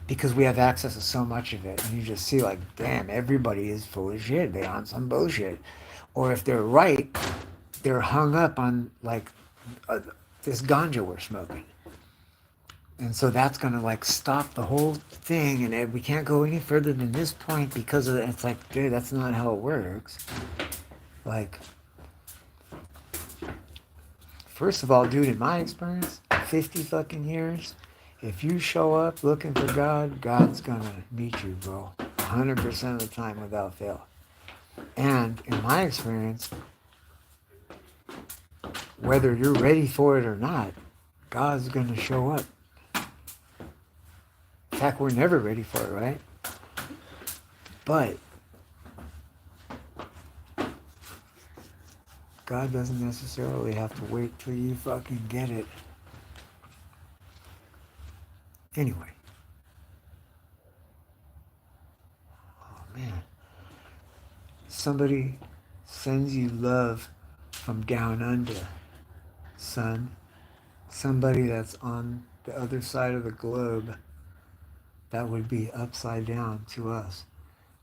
Speaker 1: Because we have access to so much of it. And you just see like, damn, everybody is full of shit. They on some bullshit. Or if they're right, they're hung up on like this ganja we're smoking. And so that's going to like stop the whole thing. And we can't go any further than this point because of it. It's like, dude, that's not how it works. Like, first of all, dude, in my experience, 50 fucking years, if you show up looking for God, God's going to meet you, bro. 100% of the time without fail. And in my experience, whether you're ready for it or not, God's going to show up. In fact, we're never ready for it, right? But God doesn't necessarily have to wait till you fucking get it. Anyway. Oh, man. Somebody sends you love from down under, son. Somebody that's on the other side of the globe that would be upside down to us,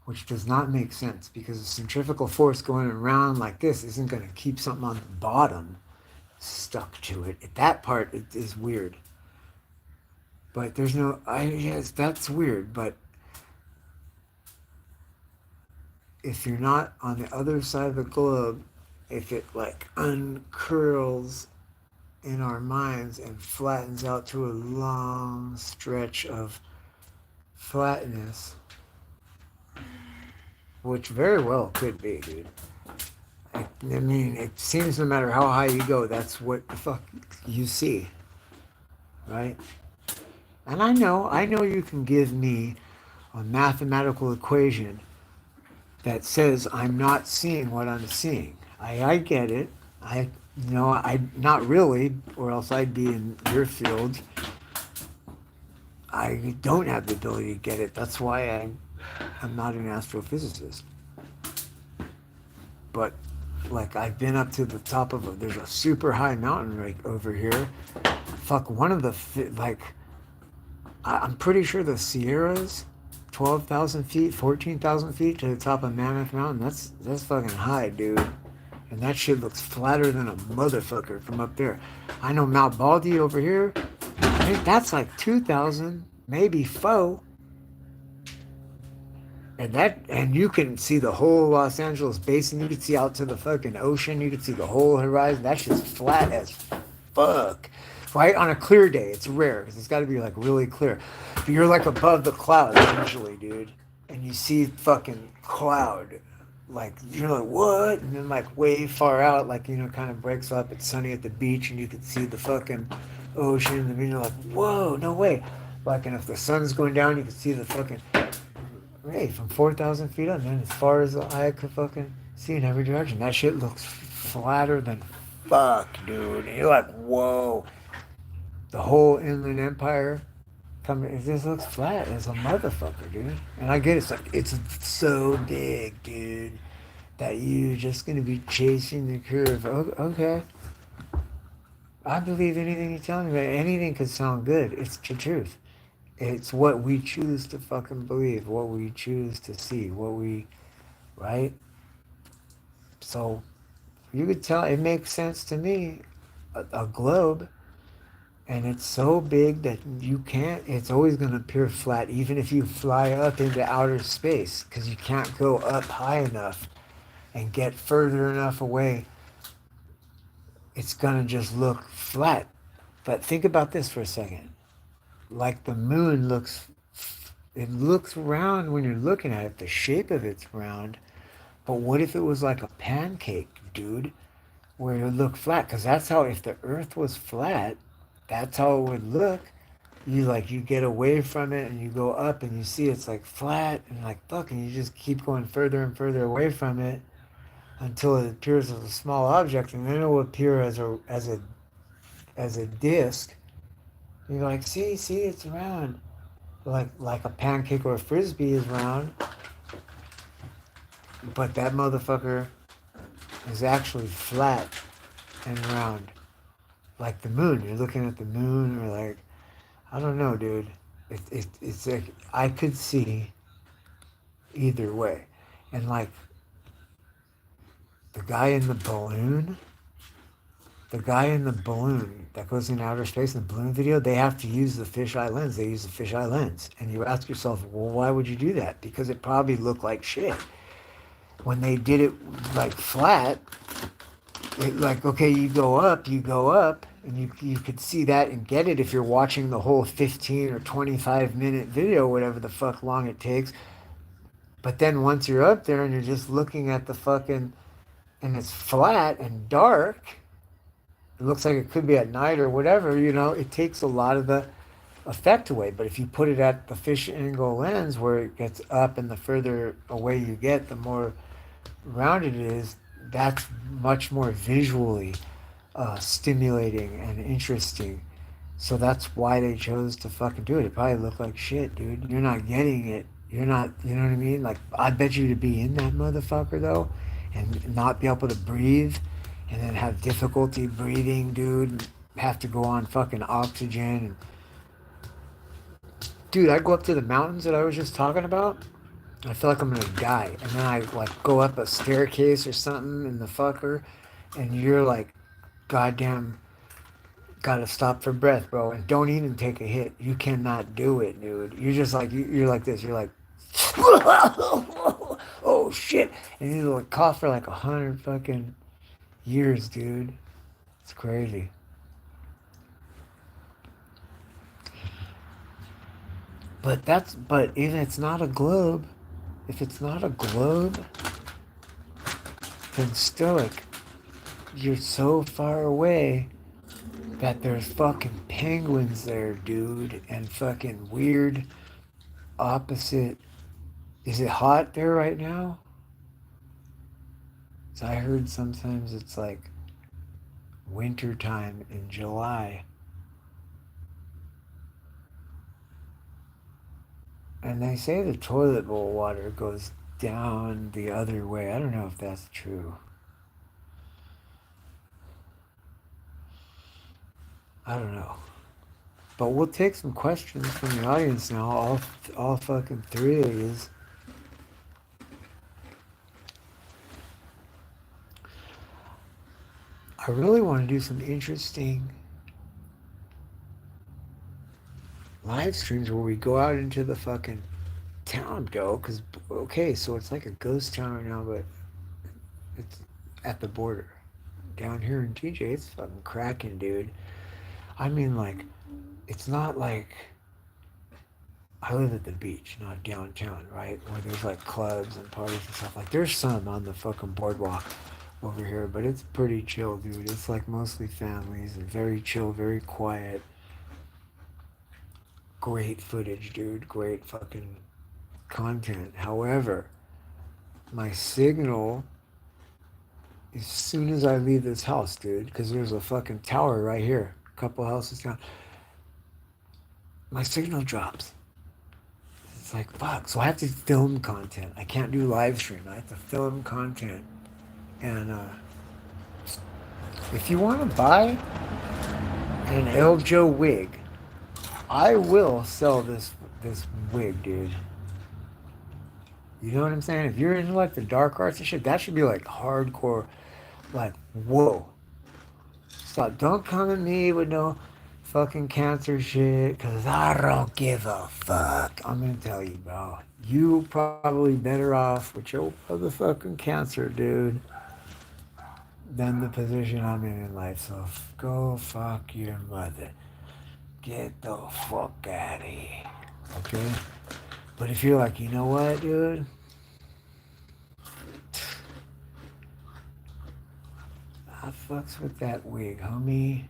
Speaker 1: which does not make sense because the centrifugal force going around like this isn't going to keep something on the bottom stuck to it. That part is weird. But there's no, yes, that's weird, but if you're not on the other side of the globe, if it like uncurls in our minds and flattens out to a long stretch of flatness, which very well could be, dude. I mean, it seems no matter how high you go, that's what the fuck you see, right? And I know you can give me a mathematical equation that says I'm not seeing what I'm seeing. I get it. I not really, or else I'd be in your field. I don't have the ability to get it. That's why I'm not an astrophysicist. But like I've been up to the top of there's a super high mountain right over here. Fuck, one of the like I'm pretty sure the Sierras, 12,000 feet, 14,000 feet to the top of Mammoth Mountain. That's fucking high, dude. And that shit looks flatter than a motherfucker from up there. I know Mount Baldy over here. I think that's like 2,000, maybe 4. And you can see the whole Los Angeles basin. You can see out to the fucking ocean. You can see the whole horizon. That shit's flat as fuck. Right? On a clear day. It's rare because it's got to be like really clear. But you're like above the clouds usually, dude. And you see fucking cloud. Like, you're like, what? And then like way far out, like, kind of breaks up. It's sunny at the beach and you can see the fucking ocean. And you're like, whoa, no way. Like, and if the sun's going down, you can see the fucking... Hey, from 4,000 feet up, man, as far as the eye could fucking see in every direction. That shit looks flatter than fuck, dude. And you're like, whoa. The whole Inland Empire, it just looks flat as a motherfucker, dude. And I get it. It's so big, dude, that you're just going to be chasing the curve. Okay. I believe anything you tell me, but anything could sound good. It's the truth. It's what we choose to fucking believe, what we choose to see, right? So you could tell, it makes sense to me, a globe, and it's so big that it's always going to appear flat, even if you fly up into outer space, because you can't go up high enough and get further enough away it's gonna just look flat. But think about this for a second. Like the moon looks, it looks round when you're looking at it. The shape of it's round. But what if it was like a pancake, dude, where it would look flat? Because that's how, if the Earth was flat, that's how it would look. You get away from it and you go up and you see it's like flat and like fuck, and you just keep going further and further away from it until it appears as a small object, and then it will appear as a disc. You're like, see, it's round, like a pancake or a frisbee is round, but that motherfucker is actually flat and round, like the moon. You're looking at the moon, or like, I don't know, dude. It's like I could see either way, and like the guy in the balloon, the guy in the balloon that goes in outer space in the balloon video, they have to use the fisheye lens. They use the fisheye lens. And you ask yourself, well, why would you do that? Because it probably looked like shit. When they did it like flat, it like, okay, you go up, and you could see that and get it if you're watching the whole 15 or 25-minute video, whatever the fuck long it takes. But then once you're up there and you're just looking at the fucking, and it's flat and dark, it looks like it could be at night or whatever, it takes a lot of the effect away. But if you put it at the fish angle lens where it gets up, and the further away you get, the more rounded it is, that's much more visually stimulating and interesting. So that's why they chose to fucking do it. It probably looked like shit, dude. You're not getting it. You're not, you know what I mean? Like, I bet you to be in that motherfucker, though, and not be able to breathe, and then have difficulty breathing, dude. Have to go on fucking oxygen. And, dude, I go up to the mountains that I was just talking about. I feel like I'm gonna die. And then I, like, go up a staircase or something in the fucker, and you're like, goddamn, gotta stop for breath, bro. And don't even take a hit. You cannot do it, dude. You're just like, you're like this. You're like, oh shit. And you like cough for like 100 fucking years, dude. It's crazy. But if it's not a globe, if it's not a globe, then still, like, you're so far away that there's fucking penguins there, dude, and fucking weird opposite. Is it hot there right now? So I heard sometimes it's like winter time in July, and they say the toilet bowl water goes down the other way. I don't know if that's true. I don't know. But we'll take some questions from the audience now. All fucking three of yous. I really want to do some interesting live streams where we go out into the fucking town, though. Because, okay, so it's like a ghost town right now, but it's at the border. Down here in TJ, it's fucking cracking, dude. I mean, like, it's not like I live at the beach, not downtown, right? Where there's like clubs and parties and stuff. Like, there's some on the fucking boardwalk over here, but it's pretty chill, dude. It's like mostly families and very chill, very quiet. Great footage, dude. Great fucking content. However, my signal, as soon as I leave this house, dude, because there's a fucking tower right here, a couple houses down, my signal drops. It's like, fuck. So I have to film content. I can't do live stream. I have to film content. And if you want to buy an El Joe wig, I will sell this wig, dude. You know what I'm saying? If you're into like the dark arts and shit, that should be like hardcore. Like, whoa. Stop. Don't come at me with no fucking cancer shit, because I don't give a fuck. I'm going to tell you, bro. You probably better off with your motherfucking cancer, dude. than the position I'm in life. So go fuck your mother. Get the fuck out of here. Okay? But if you're like, you know what, dude? I fucks with that wig, homie.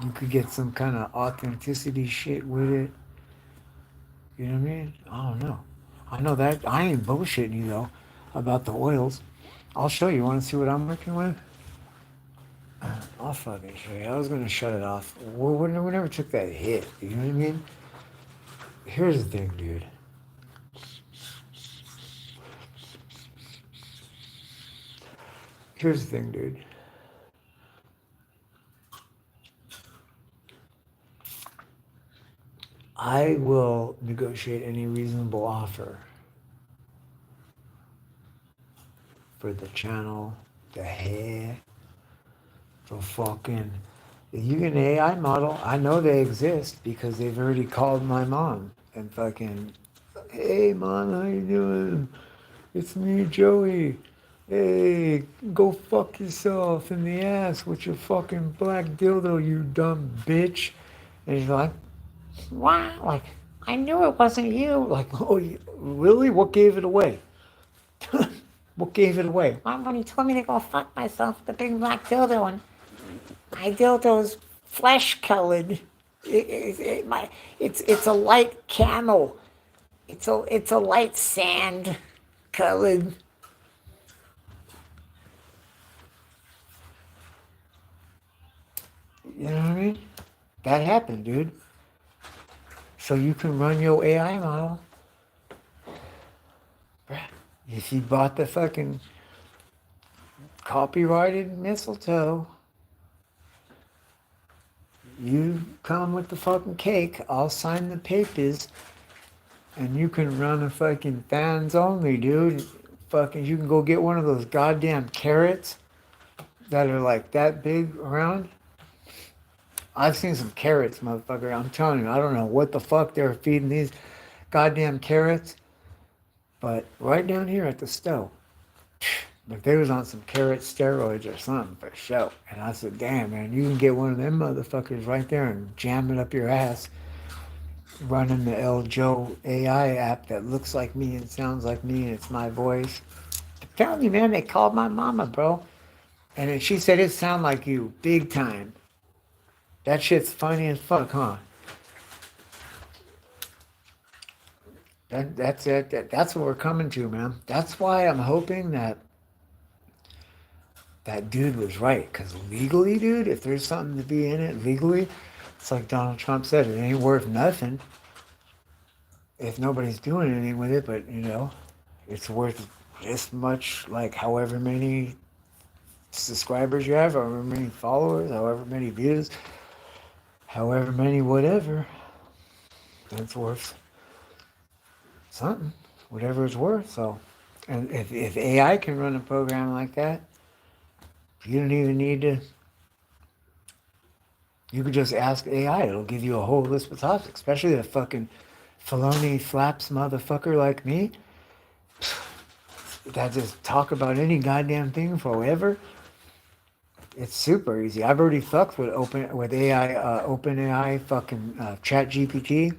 Speaker 1: You could get some kind of authenticity shit with it. You know what I mean? I don't know. I know that I ain't bullshitting you though about the oils. I'll show you. Want to see what I'm working with? I'll fucking show you. I was gonna shut it off. We never took that hit. You know what I mean? Here's the thing, dude. Here's the thing, dude. I will negotiate any reasonable offer for the channel, the hair, the fucking. You get an AI model. I know they exist because they've already called my mom and fucking, hey mom, how you doing? It's me, Joey. Hey, go fuck yourself in the ass with your fucking black dildo, you dumb bitch. And he's like, wow, like, I knew it wasn't you. Like, oh, really? What gave it away? What gave it away? Well, when he told me to go fuck myself with the big black dildo, and my dildo's flesh colored. It's a light camel. It's a light sand colored. You know what I mean? That happened, dude. So you can run your AI model. If you bought the fucking copyrighted mistletoe, you come with the fucking cake. I'll sign the papers, and you can run a fucking fans only, dude. Fucking, you can go get one of those goddamn carrots that are like that big around. I've seen some carrots, motherfucker. I'm telling you, I don't know what the fuck they're feeding these goddamn carrots, but right down here at the stove, but they was on some carrot steroids or something for sure. And I said, damn, man, you can get one of them motherfuckers right there and jam it up your ass running the El Joe AI app that looks like me and sounds like me and it's my voice. I'm telling you, man, they called my mama, bro. And then she said it sound like you, big time. That shit's funny as fuck, huh? That's it. That's what we're coming to, man. That's why I'm hoping that that dude was right. Because legally, dude, if there's something to be in it legally, it's like Donald Trump said, it ain't worth nothing if nobody's doing anything with it. But, you know, it's worth this much, like however many subscribers you have, however many followers, however many views, however many whatever. That's worth something, whatever it's worth. So, and if AI can run a program like that, you don't even need to. You could just ask AI; it'll give you a whole list of topics. Especially a fucking Filoni flaps motherfucker like me that just talk about any goddamn thing forever. It's super easy. I've already fucked with AI, OpenAI, fucking Chat GPT.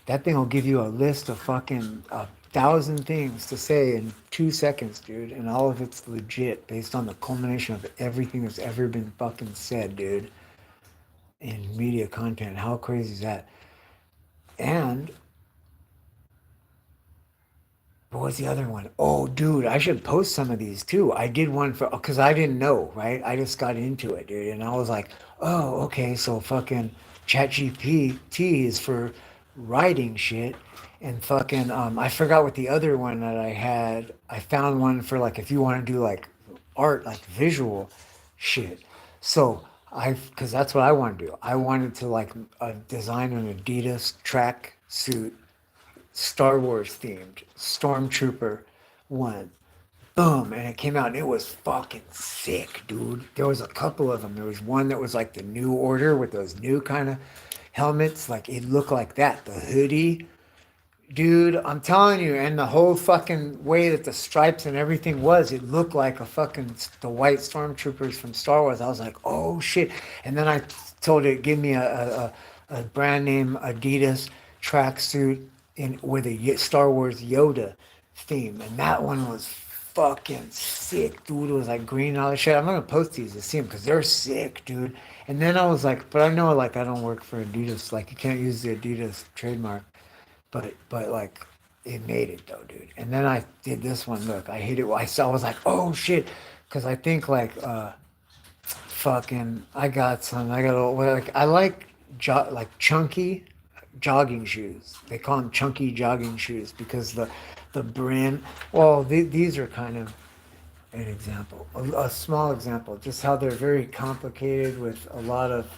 Speaker 1: That thing will give you a list of fucking 1,000 things to say in 2 seconds, dude, and all of it's legit based on the culmination of everything that's ever been fucking said, dude, in media content. How crazy is that? And what was the other one? Oh, dude, I should post some of these too. I did one for, because I didn't know, right? I just got into it, dude. And I was like, oh, okay, so fucking ChatGPT is for writing shit. And fucking, I forgot what the other one that I had. I found one for like, if you want to do like art, like visual shit. So because that's what I want to do. I wanted to like design an Adidas track suit, Star Wars themed Stormtrooper one. Boom, and it came out and it was fucking sick, dude. There was a couple of them. There was one that was like the new order with those new kind of helmets. Like it looked like that. The hoodie, Dude, I'm telling you, and the whole fucking way that the stripes and everything was, it looked like a fucking the white stormtroopers from Star Wars. I was like, oh shit! And then I told it give me a brand name Adidas tracksuit in with a Star Wars Yoda theme, and that one was fucking sick, dude. It was like green and all that shit. I'm gonna post these to see them because they're sick, dude. And then I was like, but I know like I don't work for Adidas, like you can't use the Adidas trademark. But like it made it though, dude. And then I did this one. Look, I hate it. I saw. I was like, oh shit, because I think like fucking. I got some. I got a like. I like like chunky jogging shoes. They call them chunky jogging shoes because the brand. Well, these are kind of an example, a small example, just how they're very complicated with a lot of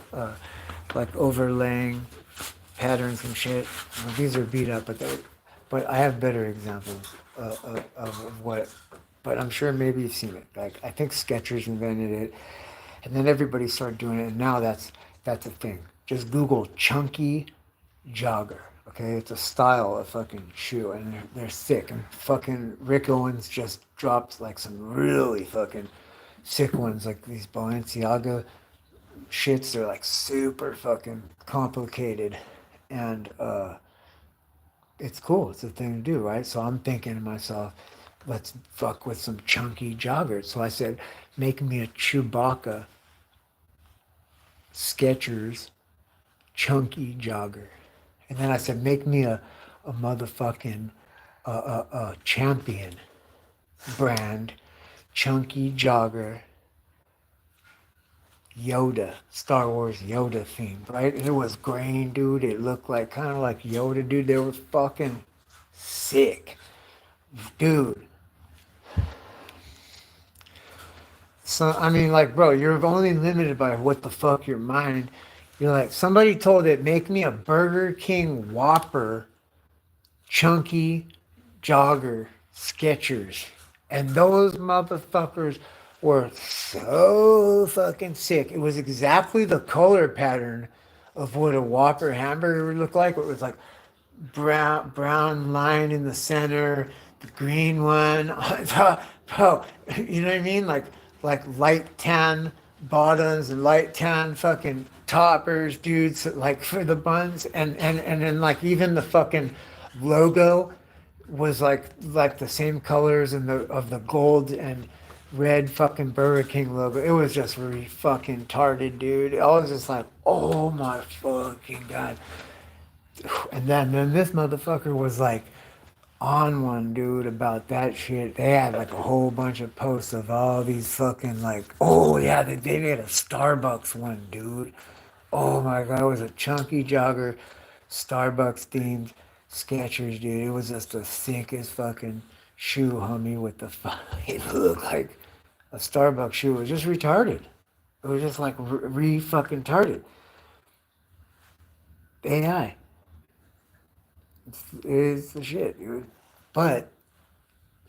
Speaker 1: like overlaying patterns and shit. Well, these are beat up, but I have better examples of what. But I'm sure maybe you've seen it. Like I think Skechers invented it, and then everybody started doing it, and now that's a thing. Just Google chunky jogger. Okay, it's a style of fucking shoe, and they're sick. And fucking Rick Owens just dropped like some really fucking sick ones, like these Balenciaga shits. They're like super fucking complicated, and it's cool. It's a thing to do, right? So I'm thinking to myself, let's fuck with some chunky joggers. So I said, make me a Chewbacca Skechers chunky jogger. And then I said, make me a motherfucking champion brand chunky jogger Yoda, Star Wars Yoda themed, right? And it was green, dude. It looked like kind of like Yoda, dude. They were fucking sick, dude. So I mean, like, bro, you're only limited by what the fuck your mind. You're like somebody told it, make me a Burger King Whopper chunky jogger Skechers. And those motherfuckers were so fucking sick. It was exactly the color pattern of what a Whopper hamburger would look like. It was like brown line in the center, the green one. Bro, you know what I mean? Like light tan bottoms and light tan fucking toppers, dudes, like for the buns, and then like even the fucking logo was like the same colors and the of the gold and red fucking Burger King logo. It was just really fucking tarded, dude. I was just like, oh my fucking god. And then this motherfucker was like on one, dude, about that shit. They had like a whole bunch of posts of all these fucking like, oh yeah, they made a Starbucks one, dude. Oh my god, it was a chunky jogger, Starbucks themed Skechers, dude. It was just the sickest fucking shoe, homie, with the it looked like a Starbucks shoe. It was just retarded. It was just like re fucking tarded. AI. It's the shit, dude. But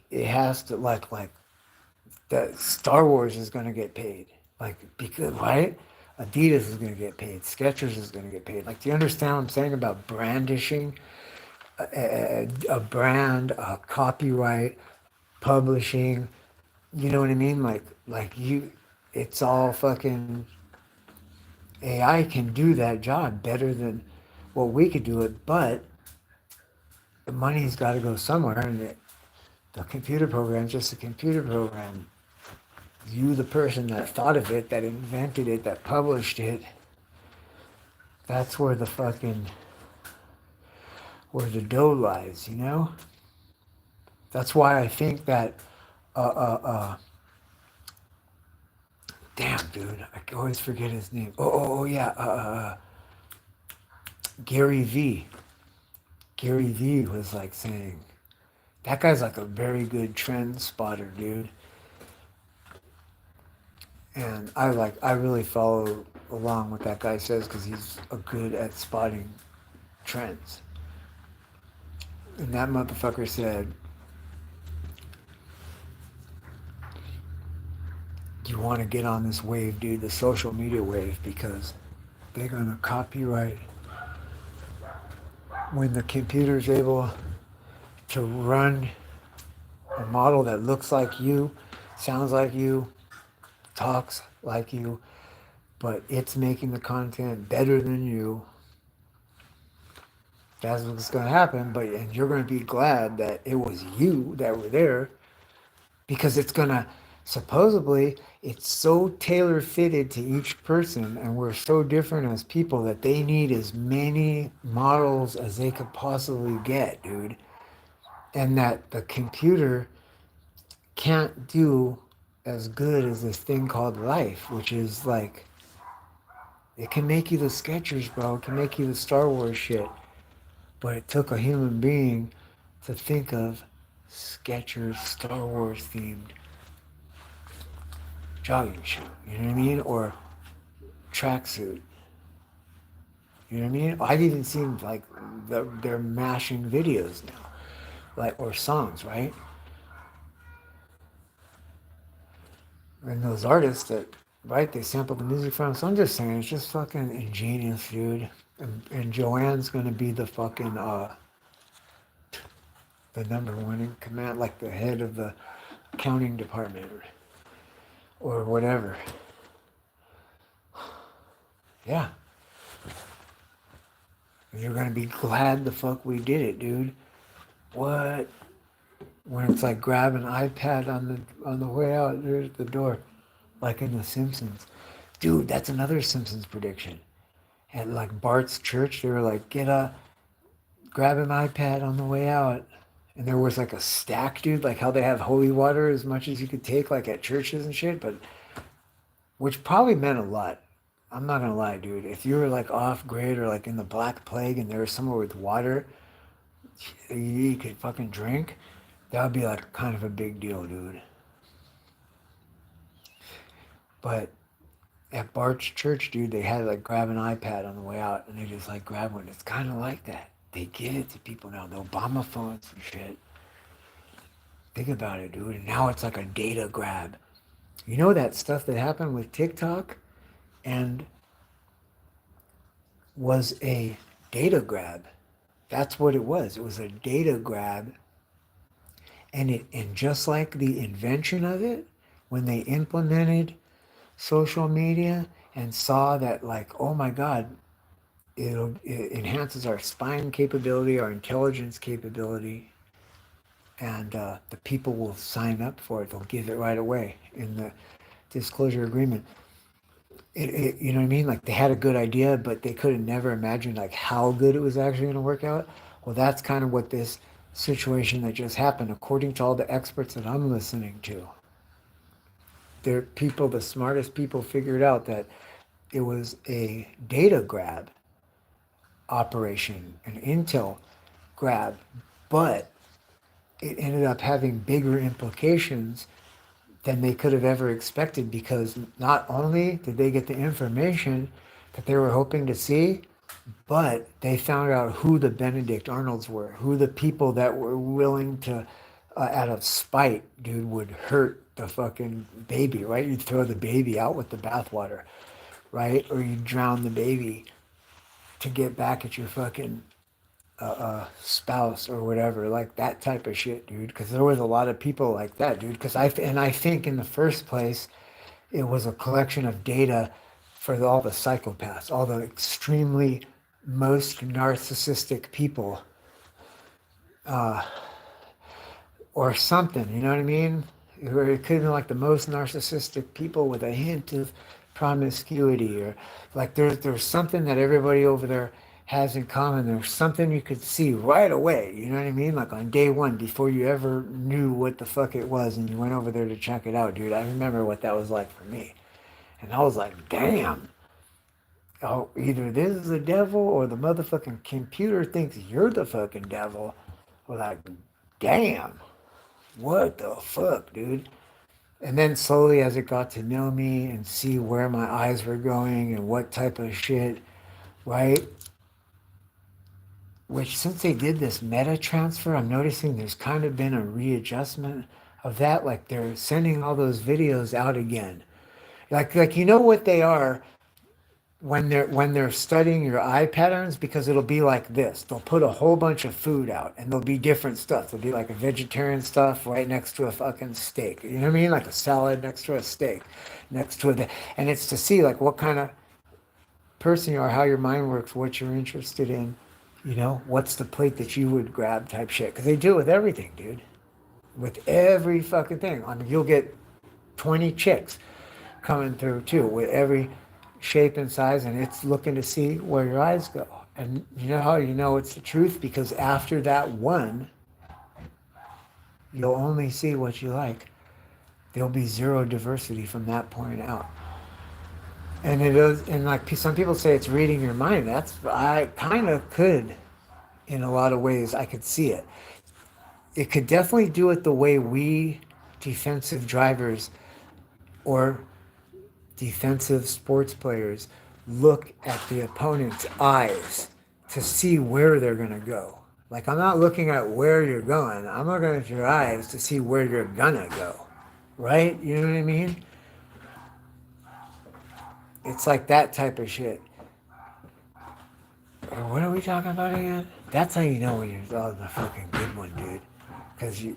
Speaker 1: it has to like that Star Wars is gonna get paid. Like because right? Adidas is gonna get paid. Skechers is gonna get paid. Like do you understand what I'm saying about brandishing a brand, a copyright, publishing? You know what I mean? Like you, it's all fucking AI can do that job better than what we could do it, but the money's got to go somewhere, and the computer program's just a computer program. You, the person that thought of it, that invented it, that published it, that's where the fucking where the dough lies, you know. That's why I think that uh uh uh damn dude, I always forget his name. Oh yeah, Gary V. Gary V was like saying that guy's like a very good trend spotter, dude. And I really follow along what that guy says because he's a good at spotting trends. And that motherfucker said, you want to get on this wave, dude, the social media wave, because they're gonna copyright when the computer's able. to run a model that looks like you, sounds like you, talks like you, but it's making the content better than you. That's what's going to happen. But and you're going to be glad that it was you that were there because it's going to supposedly it's so tailor fitted to each person and we're so different as people that they need as many models as they could possibly get, dude. And that the computer can't do as good as this thing called life, which is like it can make you the Skechers, bro. It can make you the Star Wars shit. But it took a human being to think of Skechers Star Wars themed jogging shoe. You know what I mean? Or tracksuit. You know what I mean? I've even seen like they're mashing videos now, like or songs, right? And those artists that right they sample the music from. So I'm just saying, it's just fucking ingenious, dude. And Joanne's gonna be the fucking the number one in command, like the head of the accounting department or whatever. Yeah, you're gonna be glad the fuck we did it, dude. What? When it's like grab an iPad on the way out, there's the door, like in The Simpsons. Dude, that's another Simpsons prediction. At like Bart's church, they were like, grab an iPad on the way out. And there was like a stack, dude, like how they have holy water as much as you could take, like at churches and shit, but which probably meant a lot. I'm not gonna lie, dude. If you were like off grid or like in the Black Plague and there was somewhere with water you could fucking drink, that would be like kind of a big deal, dude. But at Bart's church, dude, they had like grab an iPad on the way out and they just like grab one. It's kind of like that. They give it to people now. The Obama phones and shit. Think about it, dude. And now it's like a data grab. You know that stuff that happened with TikTok and was a data grab. That's what it was. It was a data grab. And just like the invention of it, when they implemented social media and saw that like, oh my God, it enhances our spying capability, our intelligence capability, and the people will sign up for it. They'll give it right away in the disclosure agreement. You know what I mean? Like they had a good idea, but they could have never imagined like how good it was actually going to work out. Well, that's kind of what this situation that just happened, according to all the experts that I'm listening to. They're people, the smartest people figured out that it was a data grab operation, an intel grab, but it ended up having bigger implications than they could have ever expected because not only did they get the information that they were hoping to see, but they found out who the Benedict Arnolds were, who the people that were willing to, out of spite, dude, would hurt the fucking baby, right? You'd throw the baby out with the bathwater, right? Or you'd drown the baby to get back at your fucking spouse or whatever, like that type of shit, dude. Because there was a lot of people like that, dude. Because I think in the first place, it was a collection of data for all the psychopaths, all the extremely most narcissistic people, or something. You know what I mean? Or it could have been like the most narcissistic people with a hint of promiscuity, or like there's something that everybody over there has in common. There's something you could see right away. You know what I mean? Like on day one, before you ever knew what the fuck it was, and you went over there to check it out, dude. I remember what that was like for me, and I was like, damn. Oh, either this is the devil or the motherfucking computer thinks you're the fucking devil. Well, like, damn, what the fuck, dude? And then slowly as it got to know me and see where my eyes were going and what type of shit, right? Which since they did this meta transfer, I'm noticing there's kind of been a readjustment of that. Like they're sending all those videos out again. Like you know what they are. when they're studying your eye patterns, because it'll be like this. They'll put a whole bunch of food out and there'll be different stuff. There'll be like a vegetarian stuff right next to a fucking steak. You know what I mean? Like a salad next to a steak, next to a, and it's to see like what kind of person you are, how your mind works, what you're interested in, what's the plate that you would grab type shit. Because they do it with everything, dude. With every fucking thing. I mean, you'll get 20 chicks coming through too with every shape and size, and it's looking to see where your eyes go. And you know how you know it's the truth? Because after that one, you'll only see what you like. There'll be zero diversity from that point out. And it is, and like some people say it's reading your mind. I kind of could, in a lot of ways, I could see it. It could definitely do it the way we defensive drivers or defensive sports players look at the opponent's eyes to see where they're going to go. Like, I'm not looking at where you're going. I'm looking at your eyes to see where you're going to go. Right? You know what I mean? It's like that type of shit. What are we talking about again? That's how you know when you're on the fucking good one, dude. Because you're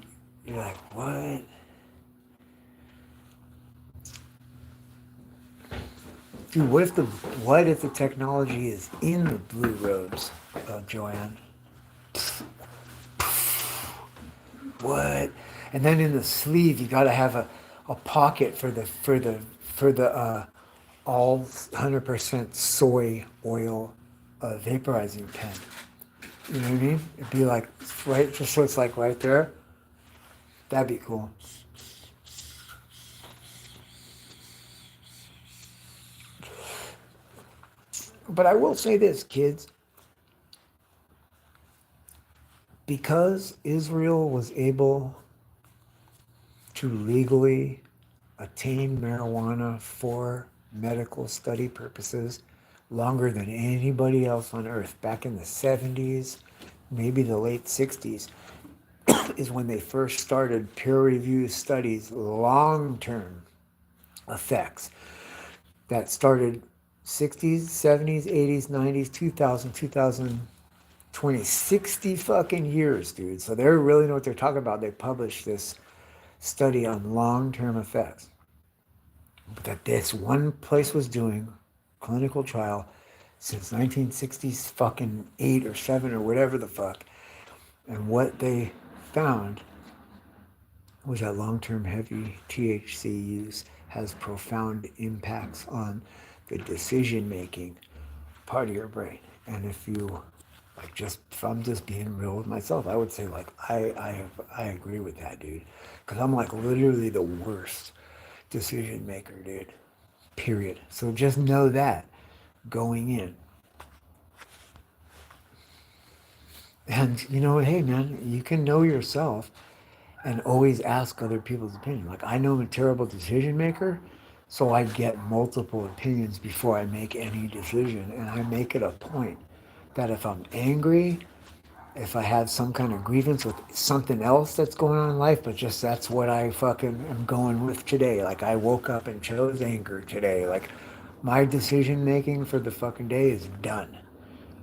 Speaker 1: like, what? Dude, what if the technology is in the blue robes, Joanne? What? And then in the sleeve, you gotta have a pocket for the all 100% soy oil vaporizing pen. You know what I mean? It'd be like right, just so it's like right there. That'd be cool. But I will say this, kids, because Israel was able to legally attain marijuana for medical study purposes longer than anybody else on earth back in the 70s, maybe the late 60s, is when they first started peer-reviewed studies, long-term effects that started 60s, 70s, 80s, 90s, 2000, 2020, 60 fucking years, dude. So they really know what they're talking about. They published this study on long-term effects that this one place was doing clinical trial since 1960s fucking 8 or 7 or whatever the fuck. And what they found was that long-term heavy THC use has profound impacts on the decision-making part of your brain. And if you, like, just, if I'm just being real with myself, I would say, like, I agree with that, dude. Because I'm, like, literally the worst decision-maker, dude. Period. So just know that going in. And, hey, man, you can know yourself and always ask other people's opinion. Like, I know I'm a terrible decision maker, so I get multiple opinions before I make any decision. And I make it a point that if I'm angry, if I have some kind of grievance with something else that's going on in life, but just that's what I fucking am going with today. Like, I woke up and chose anger today. Like, my decision making for the fucking day is done,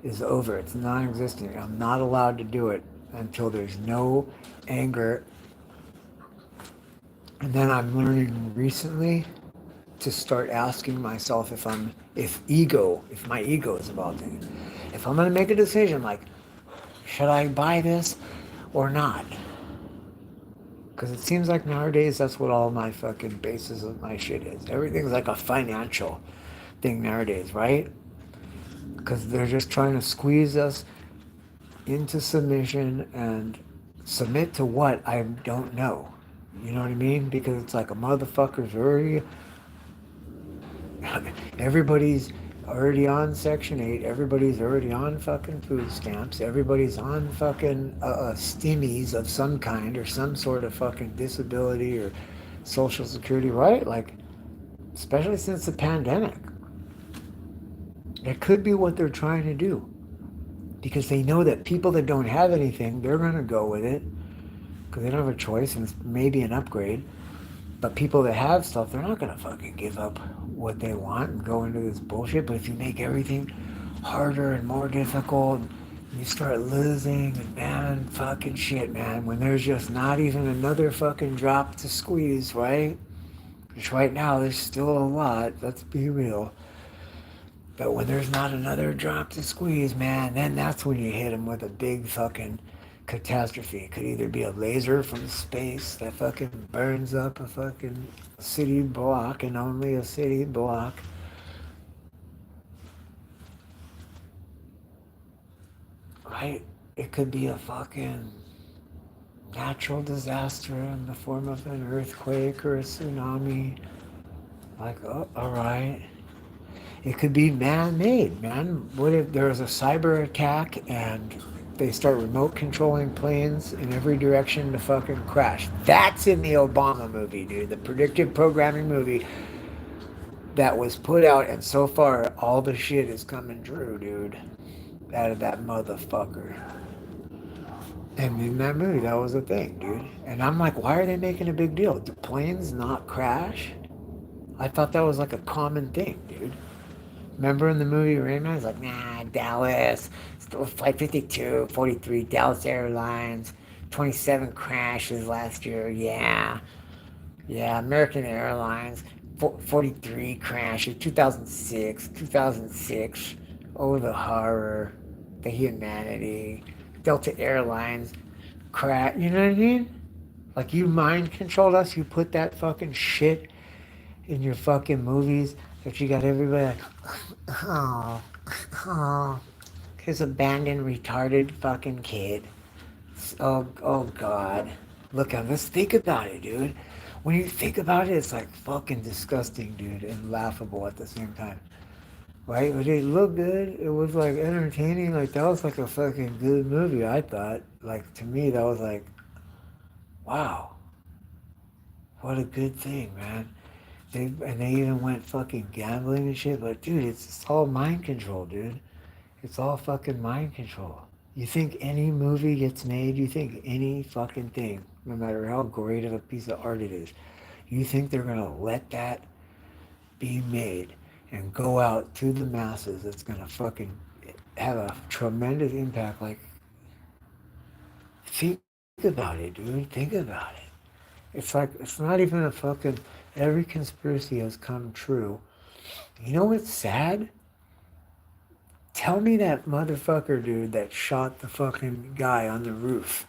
Speaker 1: is over. It's non-existent. I'm not allowed to do it until there's no anger. And then I'm learning recently to start asking myself if my ego is involved in it. If I'm gonna make a decision, like, should I buy this or not? Because it seems like nowadays that's what all my fucking basis of my shit is. Everything's like a financial thing nowadays, right? Because they're just trying to squeeze us into submission, and submit to what I don't know. You know what I mean? Because it's like a motherfucker's already, everybody's already on Section 8, everybody's already on fucking food stamps, everybody's on fucking stimmies of some kind or some sort of fucking disability or social security, right? Like, especially since the pandemic. It could be what they're trying to do. Because they know that people that don't have anything, they're going to go with it. Because they don't have a choice, and it's maybe an upgrade. But people that have stuff, they're not going to fucking give up what they want and go into this bullshit. But if you make everything harder and more difficult, you start losing, and man, fucking shit, man. When there's just not even another fucking drop to squeeze, right? Which right now there's still a lot. Let's be real. But when there's not another drop to squeeze, man, then that's when you hit them with a big fucking catastrophe. It could either be a laser from space that fucking burns up a fucking city block and only a city block. Right? It could be a fucking natural disaster in the form of an earthquake or a tsunami. Like, oh, all right. It could be man-made, man. What if there was a cyber attack and they start remote controlling planes in every direction to fucking crash? That's in the Obama movie, dude. The predictive programming movie that was put out, and so far all the shit is coming true, dude. Out of that motherfucker. And in that movie, that was a thing, dude. And I'm like, why are they making a big deal? Do planes not crash? I thought that was like a common thing, dude. Remember in the movie Rain Man? It's like, nah, Dallas, still Flight 52, 43, Dallas Airlines, 27 crashes last year. Yeah. Yeah, American Airlines, 43 crashes, 2006. Oh, the horror, the humanity. Delta Airlines, crash. You know what I mean? Like, you mind controlled us. You put that fucking shit in your fucking movies that you got everybody like, oh, oh, his abandoned, retarded fucking kid. Oh God. Look, let's think about it, dude. When you think about it, it's like fucking disgusting, dude, and laughable at the same time. Right? But it looked good. It was like entertaining. Like, that was like a fucking good movie, I thought. Like, to me, that was like, wow, what a good thing, man. And they even went fucking gambling and shit. But dude, it's all mind control, dude. It's all fucking mind control. You think any movie gets made? You think any fucking thing, no matter how great of a piece of art it is, you think they're gonna let that be made and go out to the masses? It's gonna fucking have a tremendous impact. Like, think about it, dude. Think about it. It's like, it's not even a fucking, every conspiracy has come true. You know what's sad? Tell me that motherfucker, dude, that shot the fucking guy on the roof.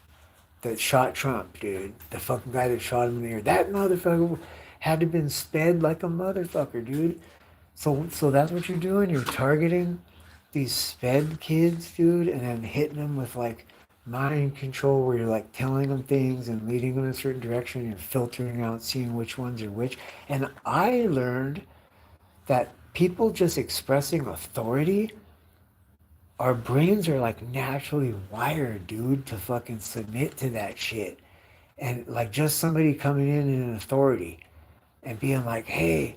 Speaker 1: That shot Trump, dude. The fucking guy that shot him in the ear. That motherfucker had to been sped like a motherfucker, dude. So that's what you're doing? You're targeting these sped kids, dude, and then hitting them with like mind control where you're like telling them things and leading them in a certain direction. You're filtering out, seeing which ones are which. And I learned that people just expressing authority, our brains are like naturally wired, dude, to fucking submit to that shit. And like just somebody coming in an authority and being like, hey,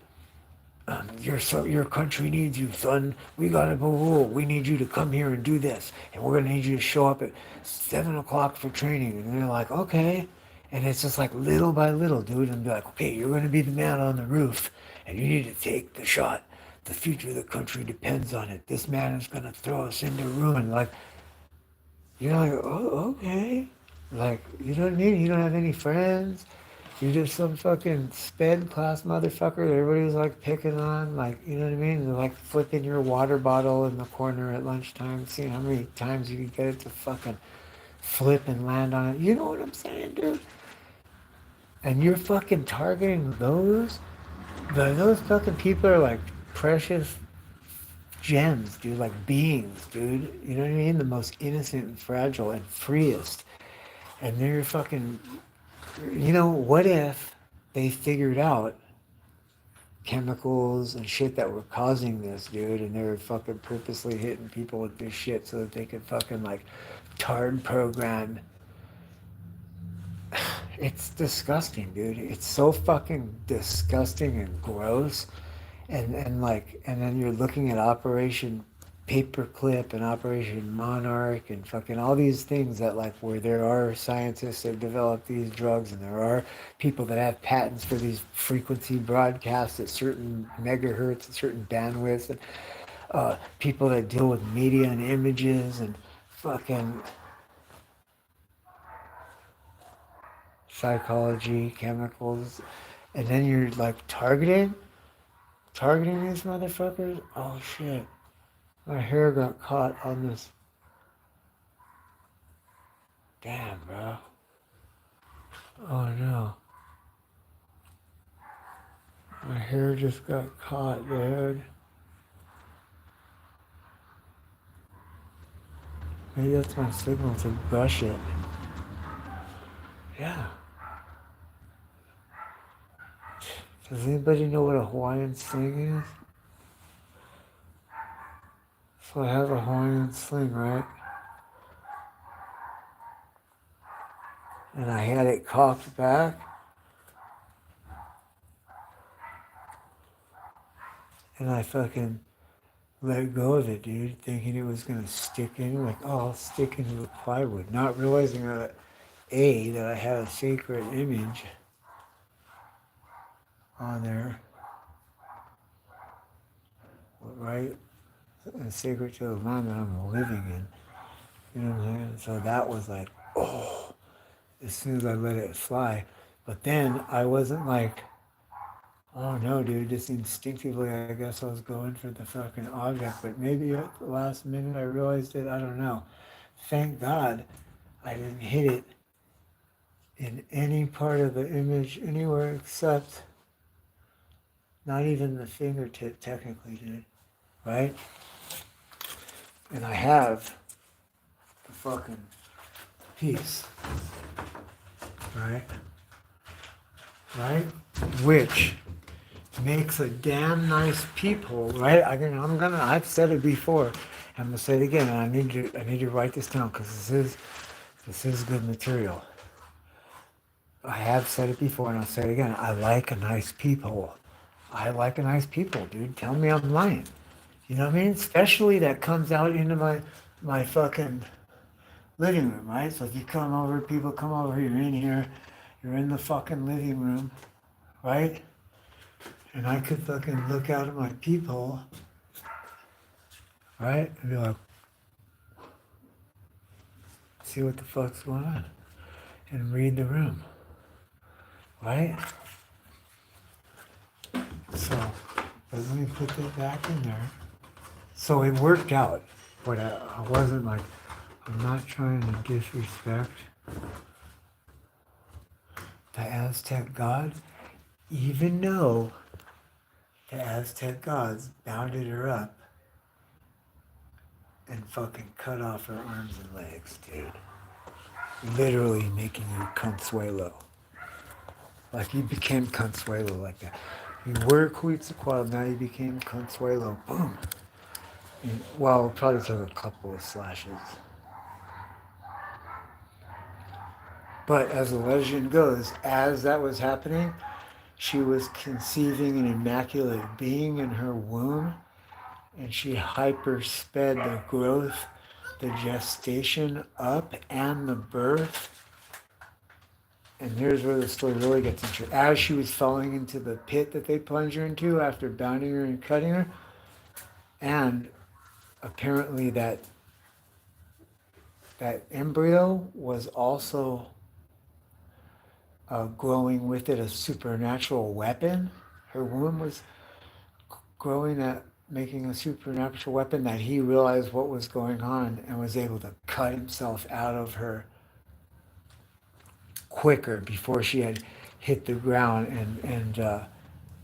Speaker 1: your country needs you, son. We got a rule. We need you to come here and do this, and we're gonna need you to show up at 7 o'clock for training. And they're like, okay. And it's just like little by little, dude. And be like, okay, you're gonna be the man on the roof, and you need to take the shot. The future of the country depends on it. This man is gonna throw us into ruin. Like, you're like, oh, okay. Like, you know what I mean? You don't have any friends. You're just some fucking sped class motherfucker that everybody's like picking on. Like, you know what I mean? They're like flipping your water bottle in the corner at lunchtime, seeing how many times you can get it to fucking flip and land on it. You know what I'm saying, dude? And you're fucking targeting those? Those fucking people are like precious gems, dude, like beings, dude. You know what I mean? The most innocent and fragile and freest. And they're fucking, what if they figured out chemicals and shit that were causing this, dude, and they were fucking purposely hitting people with this shit so that they could fucking like tard program. It's disgusting, dude. It's so fucking disgusting and gross. And then you're looking at Operation Paperclip and Operation Monarch and fucking all these things that like where there are scientists that develop these drugs and there are people that have patents for these frequency broadcasts at certain megahertz and certain bandwidths and people that deal with media and images and fucking psychology, chemicals, and then you're like targeting these motherfuckers. Oh shit. My hair got caught on this. Damn, bro. Oh no. My hair just got caught, dude. Maybe that's my signal to brush it. Yeah. Does anybody know what a Hawaiian sling is? So I have a Hawaiian sling, right? And I had it cocked back. And I fucking let go of it, dude, thinking it was gonna stick in, like, oh, I'll stick into the plywood, not realizing that that I had a sacred image on there, right? And sacred to the land that I'm living in. You know what I'm saying? So that was like, oh, as soon as I let it fly. But then I wasn't like, oh no, dude, just instinctively, I guess I was going for the fucking object. But maybe at the last minute I realized it, I don't know. Thank God I didn't hit it in any part of the image anywhere except not even the fingertip technically, dude. Right? And I have the fucking piece. Right? Right? Which makes a damn nice peephole, right? I've said it before. I'm gonna say it again, and I need to write this down because this is good material. I have said it before, and I'll say it again. I like a nice peephole. I like a nice peephole, dude. Tell me I'm lying. You know what I mean? Especially that comes out into my fucking living room, right? So if you come over, people come over, you're in here, you're in the fucking living room, right? And I could fucking look out of my peephole, right? And be like, see what the fuck's going on. And read the room, right? So, but let me put that back in there. So it worked out. But I wasn't like, I'm not trying to disrespect the Aztec god, even though the Aztec gods bounded her up and fucking cut off her arms and legs, dude. Literally making you Consuelo. Like you became Consuelo like that. You were Quetzalcoatl, now you became Consuelo. Boom. And, well, it probably took a couple of slashes. But as the legend goes, as that was happening, she was conceiving an immaculate being in her womb, and she hypersped the growth, the gestation up, and the birth. And here's where the story really gets interesting. As she was falling into the pit that they plunged her into after bounding her and cutting her, and apparently that embryo was also growing with it a supernatural weapon. Her womb was growing at making a supernatural weapon that he realized what was going on and was able to cut himself out of her quicker before she had hit the ground and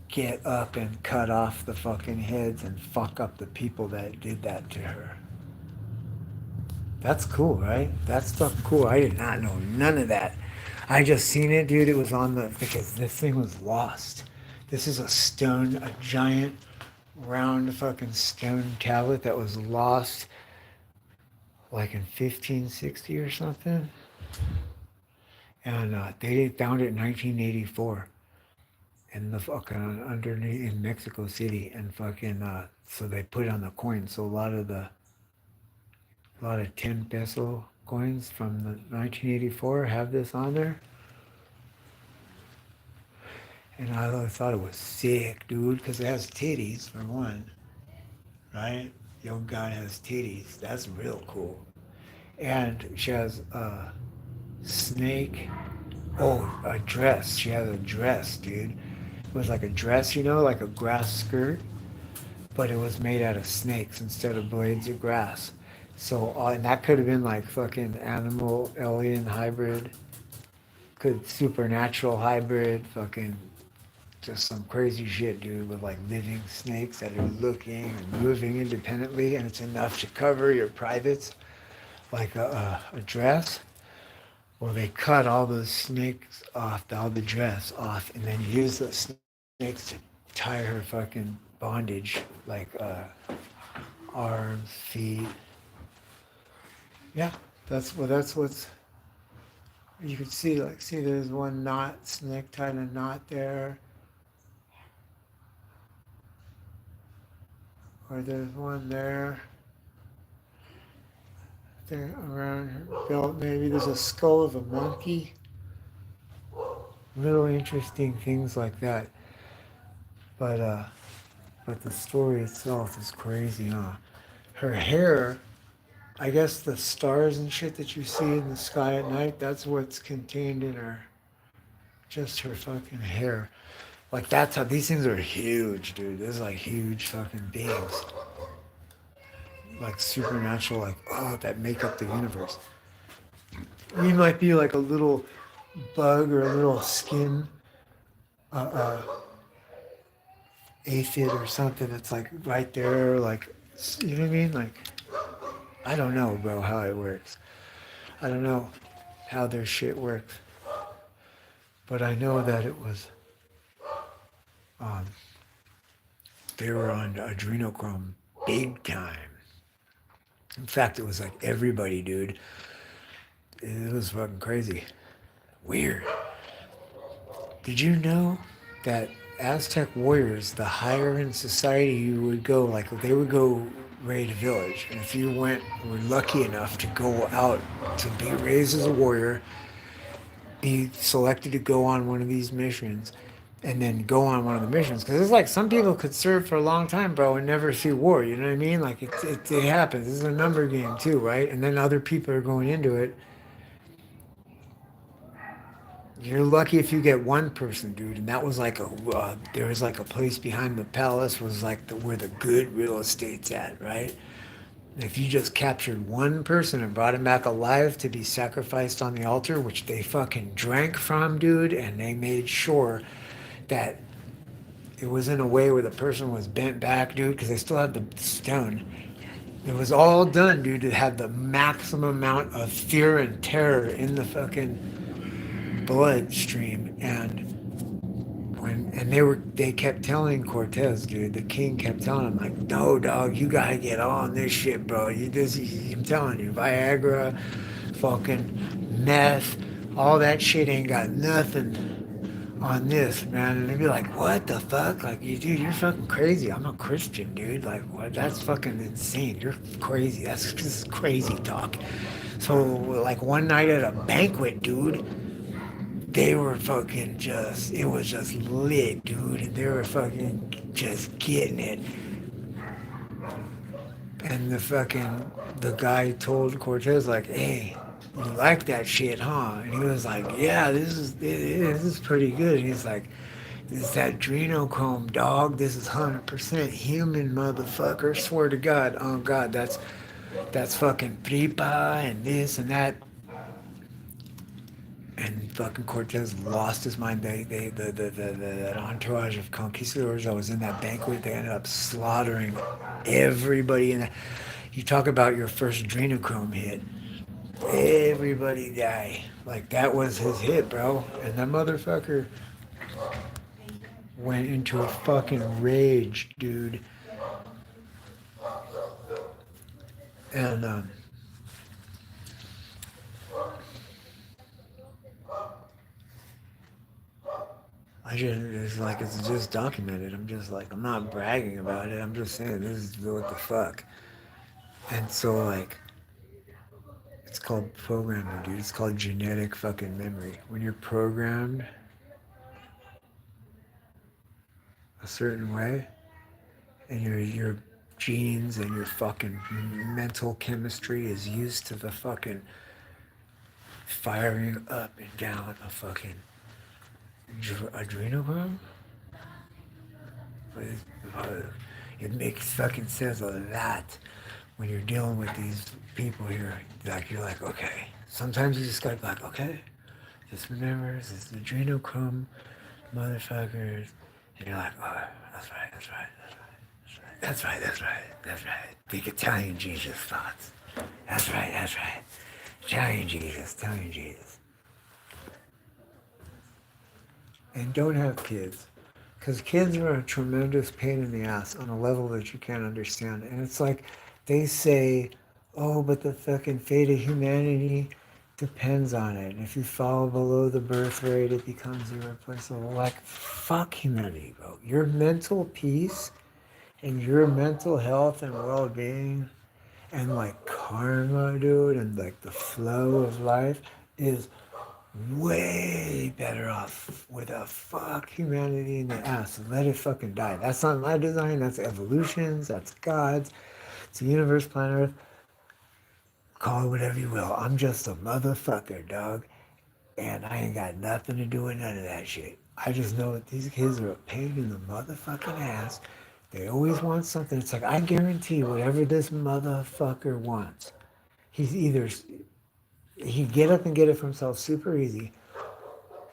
Speaker 1: get up and cut off the fucking heads and fuck up the people that did that to her. That's cool, right? That's fucking cool. I did not know none of that. I just seen it, dude. It was on because this thing was lost. This is a stone, a giant round fucking stone tablet that was lost like in 1560 or something. And they found it in 1984. and the fucking underneath in Mexico City, and fucking so they put it on the coin. So a lot of 10 peso coins from the 1984 have this on there, and I thought it was sick, dude, because it has titties for one, right? Young guy has titties. That's real cool. And she has a snake. Oh, a dress. She has a dress, dude. It was like a dress, like a grass skirt, but it was made out of snakes instead of blades of grass. So, and that could have been like fucking animal, alien hybrid, could supernatural hybrid, fucking just some crazy shit, dude, with like living snakes that are looking and moving independently, and it's enough to cover your privates like a dress. Well, they cut all those snakes off, all the dress off, and then use the snakes to tie her fucking bondage, like arms, feet. Yeah, that's what's you can see. Like, see, there's one knot, snake tied a knot there, or there's one there. There around her belt, maybe there's a skull of a monkey. Little interesting things like that. But but the story itself is crazy, huh? Her hair, I guess the stars and shit that you see in the sky at night, that's what's contained in her, just her fucking hair. Like, that's how these things are huge, dude. This is like huge fucking beings, like supernatural, like, oh, that make up the universe. We might be like a little bug or a little skin uh, aphid or something that's like right there, like, you know what I mean? Like, I don't know, bro, how it works. I don't know how their shit works, but I know that it was, um, they were on adrenochrome big time. In fact, it was like everybody, dude. It was fucking crazy. Weird. Did you know that Aztec warriors, the higher in society you would go, like they would go raid a village, and if you were lucky enough to go out to be raised as a warrior, be selected to go on one of these missions, and then go on one of the missions, because it's like some people could serve for a long time, bro, and never see war. You know what I mean? Like it happens. This is a number game too, right? And then other people are going into it. You're lucky if you get one person, dude. And that was like there was like a place behind the palace was like where the good real estate's at, right? If you just captured one person and brought him back alive to be sacrificed on the altar, which they fucking drank from, dude, and they made sure that it was in a way where the person was bent back, dude, because they still had the stone. It was all done, dude, to have the maximum amount of fear and terror in the fucking bloodstream. And they kept telling Cortez, dude, the king kept telling him, like, no, dog, you gotta get on this shit, bro. I'm telling you, Viagra, fucking meth, all that shit ain't got nothing on this, man. And they'd be like, what the fuck? Like, dude, you're fucking crazy. I'm a Christian, dude. Like, what? That's fucking insane. You're crazy. This is crazy talk. So, like, one night at a banquet, dude, they were fucking just, it was just lit, dude. And they were fucking just getting it. And the guy told Cortez, like, hey, you like that shit, huh? And he was like, yeah, this is pretty good. And he's like, this is that adrenochrome, dog. This is 100% human, motherfucker. Swear to God. Oh, God, that's fucking tripa and this and that. And fucking Cortez lost his mind. That entourage of conquistadors that was in that banquet, they ended up slaughtering everybody in that. You talk about your first adrenochrome hit. Everybody die. Like, that was his hit, bro. And that motherfucker went into a fucking rage, dude. And it's like it's just documented. I'm just like I'm not bragging about it. I'm just saying this is what the fuck. And so like it's called programming, dude. It's called genetic fucking memory. When you're programmed a certain way, and your genes and your fucking mental chemistry is used to the fucking firing up and down a fucking adrenochrome. It, uh, it makes fucking sense a lot when you're dealing with these people here. Like you're like, okay. Sometimes you just gotta be like, okay, just remember this adrenochrome motherfuckers, and you're like, oh, that's right, that's right, that's right. That's right, that's right, that's right. Big Italian Jesus thoughts. That's right, that's right. Italian Jesus, Italian Jesus. And don't have kids. Because kids are a tremendous pain in the ass on a level that you can't understand. And it's like they say, oh, but the fucking fate of humanity depends on it. And if you fall below the birth rate, it becomes irreplaceable. Like, fuck humanity, bro. Your mental peace and your mental health and well being and like karma, dude, and like the flow of life is way better off with a fuck humanity in the ass. Let it fucking die. That's not my design. That's evolution's. That's God's. It's the universe, planet Earth. Call it whatever you will. I'm just a motherfucker, dog. And I ain't got nothing to do with none of that shit. I just know that these kids are a pain in the motherfucking ass. They always want something. It's like, I guarantee whatever this motherfucker wants, he's either, he'd get up and get it for himself super easy.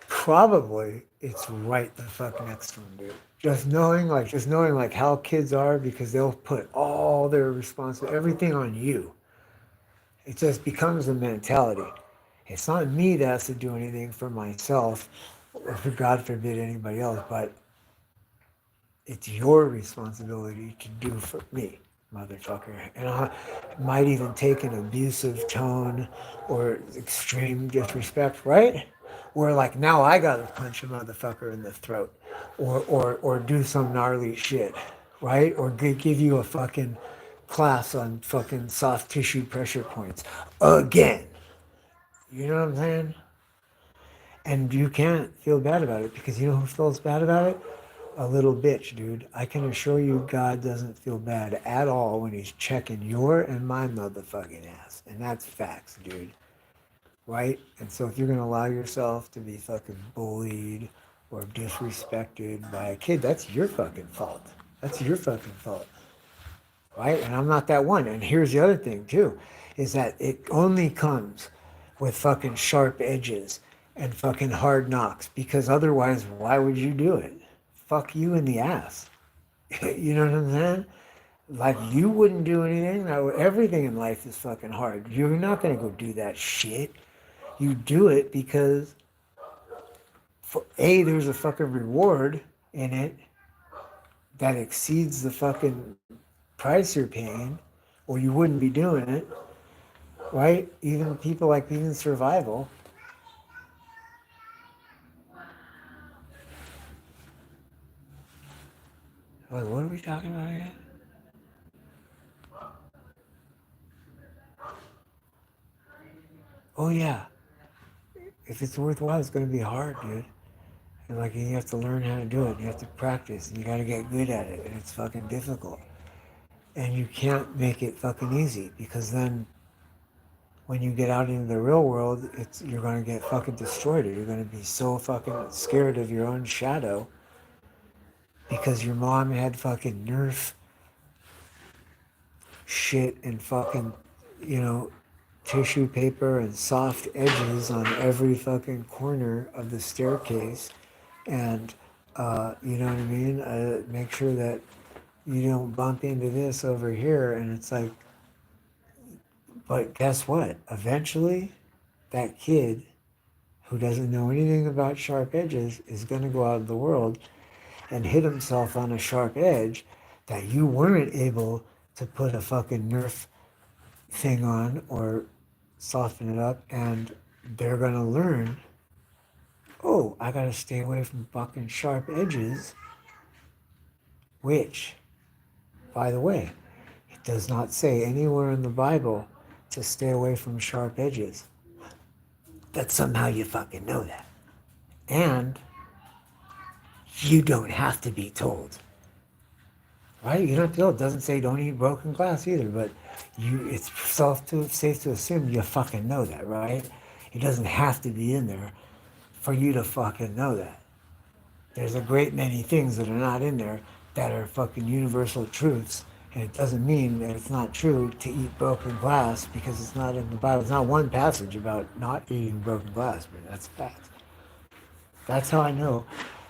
Speaker 1: Probably it's right the fuck next to him, dude. Just knowing like how kids are because they'll put all their responsibility, everything on you. It just becomes a mentality. It's not me that has to do anything for myself or for God forbid anybody else, but it's your responsibility to do for me, motherfucker. And I might even take an abusive tone or extreme disrespect, right? Where like now I gotta punch a motherfucker in the throat, or do some gnarly shit, right? Or give you a fucking class on fucking soft tissue pressure points again. You know what I'm saying? And you can't feel bad about it because you know who feels bad about it? A little bitch, dude. I can assure you God doesn't feel bad at all when he's checking your and my motherfucking ass. And that's facts, dude. Right? And so if you're going to allow yourself to be fucking bullied or disrespected by a kid, that's your fucking fault. That's your fucking fault. Right? And I'm not that one. And here's the other thing, too, is that it only comes with fucking sharp edges and fucking hard knocks because otherwise, why would you do it? Fuck you in the ass. You know what I'm saying? Like you wouldn't do anything. Now, everything in life is fucking hard. You're not gonna go do that shit. You do it because for A, there's a fucking reward in it that exceeds the fucking price you're paying, or you wouldn't be doing it, right? Even people like even survival. Like, what are we talking about again? Oh yeah, if it's worthwhile, it's gonna be hard, dude. And like you have to learn how to do it. You have to practice. And you got to get good at it, and it's fucking difficult. And you can't make it fucking easy because then when you get out into the real world, it's you're gonna get fucking destroyed. Or you're gonna be so fucking scared of your own shadow because your mom had fucking Nerf shit and fucking, you know, tissue paper and soft edges on every fucking corner of the staircase. And, you know what I mean? Make sure that you don't bump into this over here. And it's like, but guess what? Eventually, that kid who doesn't know anything about sharp edges is going to go out in the world and hit himself on a sharp edge that you weren't able to put a fucking Nerf thing on or soften it up. And they're going to learn oh, I gotta stay away from fucking sharp edges, which, by the way, it does not say anywhere in the Bible to stay away from sharp edges. But somehow you fucking know that. And you don't have to be told. Right? You don't have to know. It doesn't say don't eat broken glass either, but it's safe to assume you fucking know that, right? It doesn't have to be in there for you to fucking know that. There's a great many things that are not in there that are fucking universal truths, and it doesn't mean that it's not true to eat broken glass because it's not in the Bible. There's not one passage about not eating broken glass, but that's a fact. That's how I know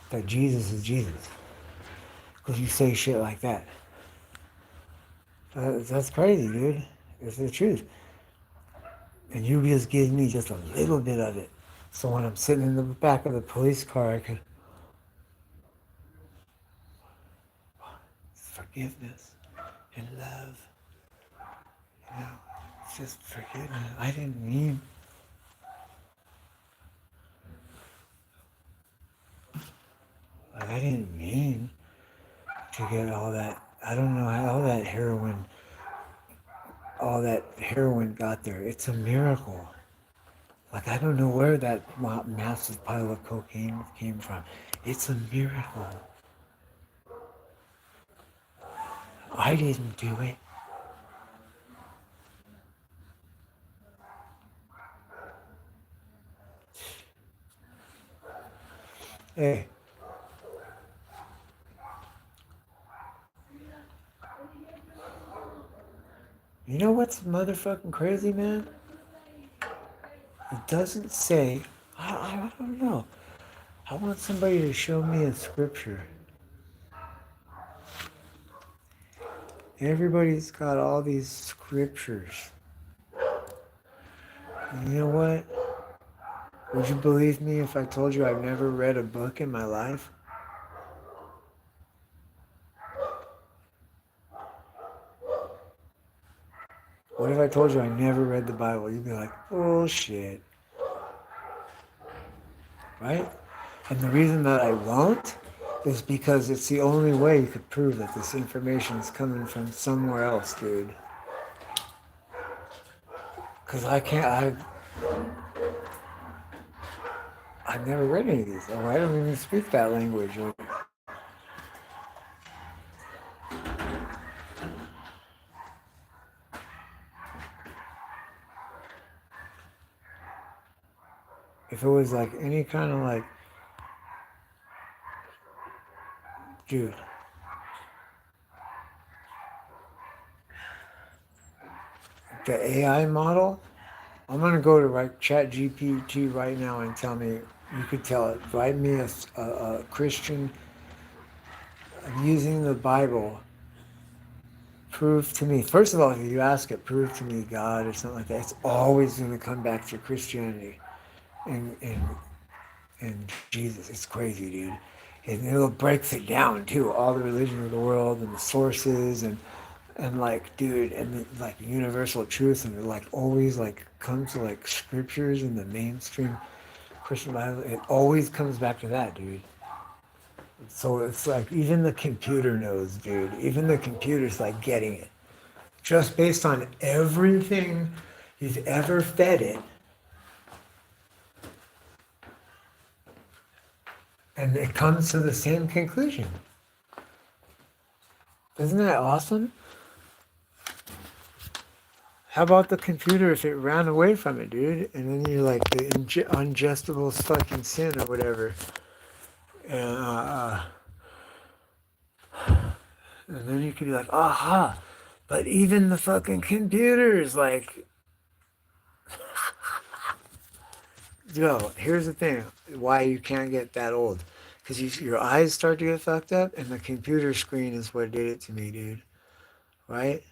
Speaker 1: that Jesus is Jesus, because you say shit like that. That's crazy, dude. It's the truth. And you just give me just a little bit of it. So when I'm sitting in the back of the police car, I can forgiveness and love. You know, it's just forgiveness. I didn't mean. I didn't mean to get all that. I don't know how all that heroin got there. It's a miracle. Like, I don't know where that massive pile of cocaine came from. It's a miracle. I didn't do it. Hey, you know what's motherfucking crazy, man? It doesn't say. I don't know. I want somebody to show me a scripture. Everybody's got all these scriptures. And you know what? Would you believe me if I told you I've never read a book in my life? What if I told you I never read the Bible? You'd be like, bullshit. Right? And the reason that I won't is because it's the only way you could prove that this information is coming from somewhere else, dude. Because I've never read any of these. Oh, I don't even speak that language. If it was like any kind of like, dude, the AI model, I'm gonna go to Chat GPT right now and tell me. You could tell it. Write me a Christian using the Bible. Prove to me. First of all, if you ask it, prove to me God or something like that. It's always gonna come back to Christianity and Jesus. It's crazy, dude. And it breaks it down too. All the religion of the world and the sources and like, dude, and like universal truth, and it like always like comes to like scriptures in the mainstream Christian Bible. It always comes back to that, dude. So it's like even the computer knows, dude. Even the computer's like getting it just based on everything he's ever fed it, and it comes to the same conclusion. Isn't that awesome? How about the computer if it ran away from it, dude? And then you're like the unjustable fucking sin or whatever. And, and then you could be like, aha. But even the fucking computers, like, yo, here's the thing why you can't get that old. Because your eyes start to get fucked up, and the computer screen is what did it to me, dude. Right?